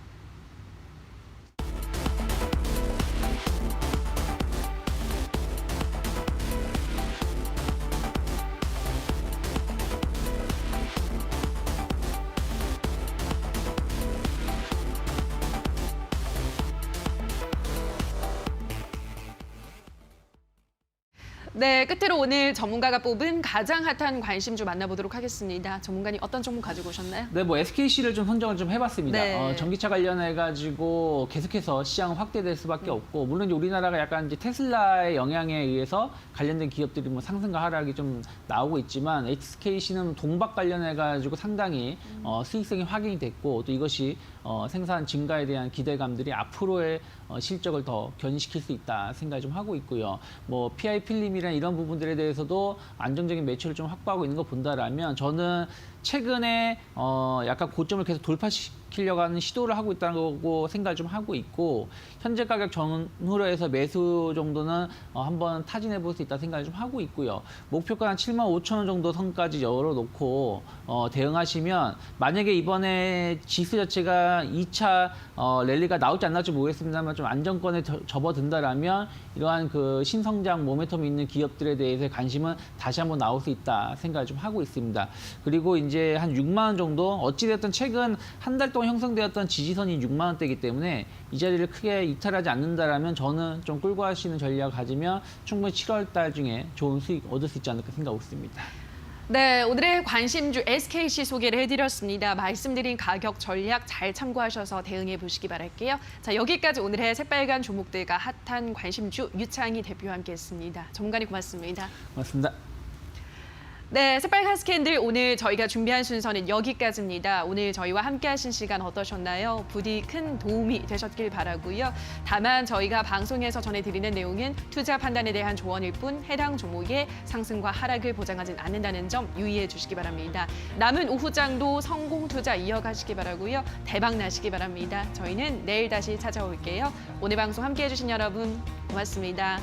네, 끝으로 오늘 전문가가 뽑은 가장 핫한 관심주 만나보도록 하겠습니다. 전문가님 어떤 종목 가지고 오셨나요? 네, 뭐 SKC를 좀 선정을 좀 해봤습니다. 네. 전기차 관련해가지고 계속해서 시장 확대될 수밖에 없고, 물론 이제 우리나라가 약간 이제 테슬라의 영향에 의해서 관련된 기업들이 뭐 상승과 하락이 좀 나오고 있지만 SKC는 동박 관련해가지고 상당히 수익성이 확인이 됐고 또 이것이 생산 증가에 대한 기대감들이 앞으로의 실적을 더 견인시킬 수 있다 생각을 좀 하고 있고요. 뭐 PI 필름이나 이런 부분들에 대해서도 안정적인 매출을 좀 확보하고 있는 거 본다라면 저는 최근에 약간 고점을 계속 돌파시키려고 하는 시도를 하고 있다는 거고 생각을 좀 하고 있고 현재 가격 전후로 해서 매수 정도는 한번 타진해 볼 수 있다 생각을 좀 하고 있고요. 목표가 한 75,000원 정도 선까지 열어놓고 대응하시면 만약에 이번에 지수 자체가 2차 랠리가 나올지 안 나올지 모르겠습니다만 좀 안정권에 접어든다라면 이러한 그 신성장 모멘텀이 있는 기업들에 대해서 관심은 다시 한번 나올 수 있다 생각을 좀 하고 있습니다. 그리고 이제 한 6만 원 정도 어찌됐든 최근 한 달 동안 형성되었던 지지선이 6만 원대이기 때문에 이 자리를 크게 이탈하지 않는다라면 저는 좀 끌고 가시는 전략을 가지면 충분히 7월 달 중에 좋은 수익 얻을 수 있지 않을까 생각하고 있습니다. 네, 오늘의 관심주 SKC 소개를 해드렸습니다. 말씀드린 가격 전략 잘 참고하셔서 대응해 보시기 바랄게요. 자, 여기까지 오늘의 새빨간 종목들과 핫한 관심주 유창희 대표와 함께했습니다. 전문가님 고맙습니다. 고맙습니다. 네, 새빨간 스캔들 오늘 저희가 준비한 순서는 여기까지입니다. 오늘 저희와 함께하신 시간 어떠셨나요? 부디 큰 도움이 되셨길 바라고요. 다만 저희가 방송에서 전해드리는 내용은 투자 판단에 대한 조언일 뿐 해당 종목의 상승과 하락을 보장하진 않는다는 점 유의해 주시기 바랍니다. 남은 오후장도 성공 투자 이어가시기 바라고요. 대박 나시기 바랍니다. 저희는 내일 다시 찾아올게요. 오늘 방송 함께해 주신 여러분 고맙습니다.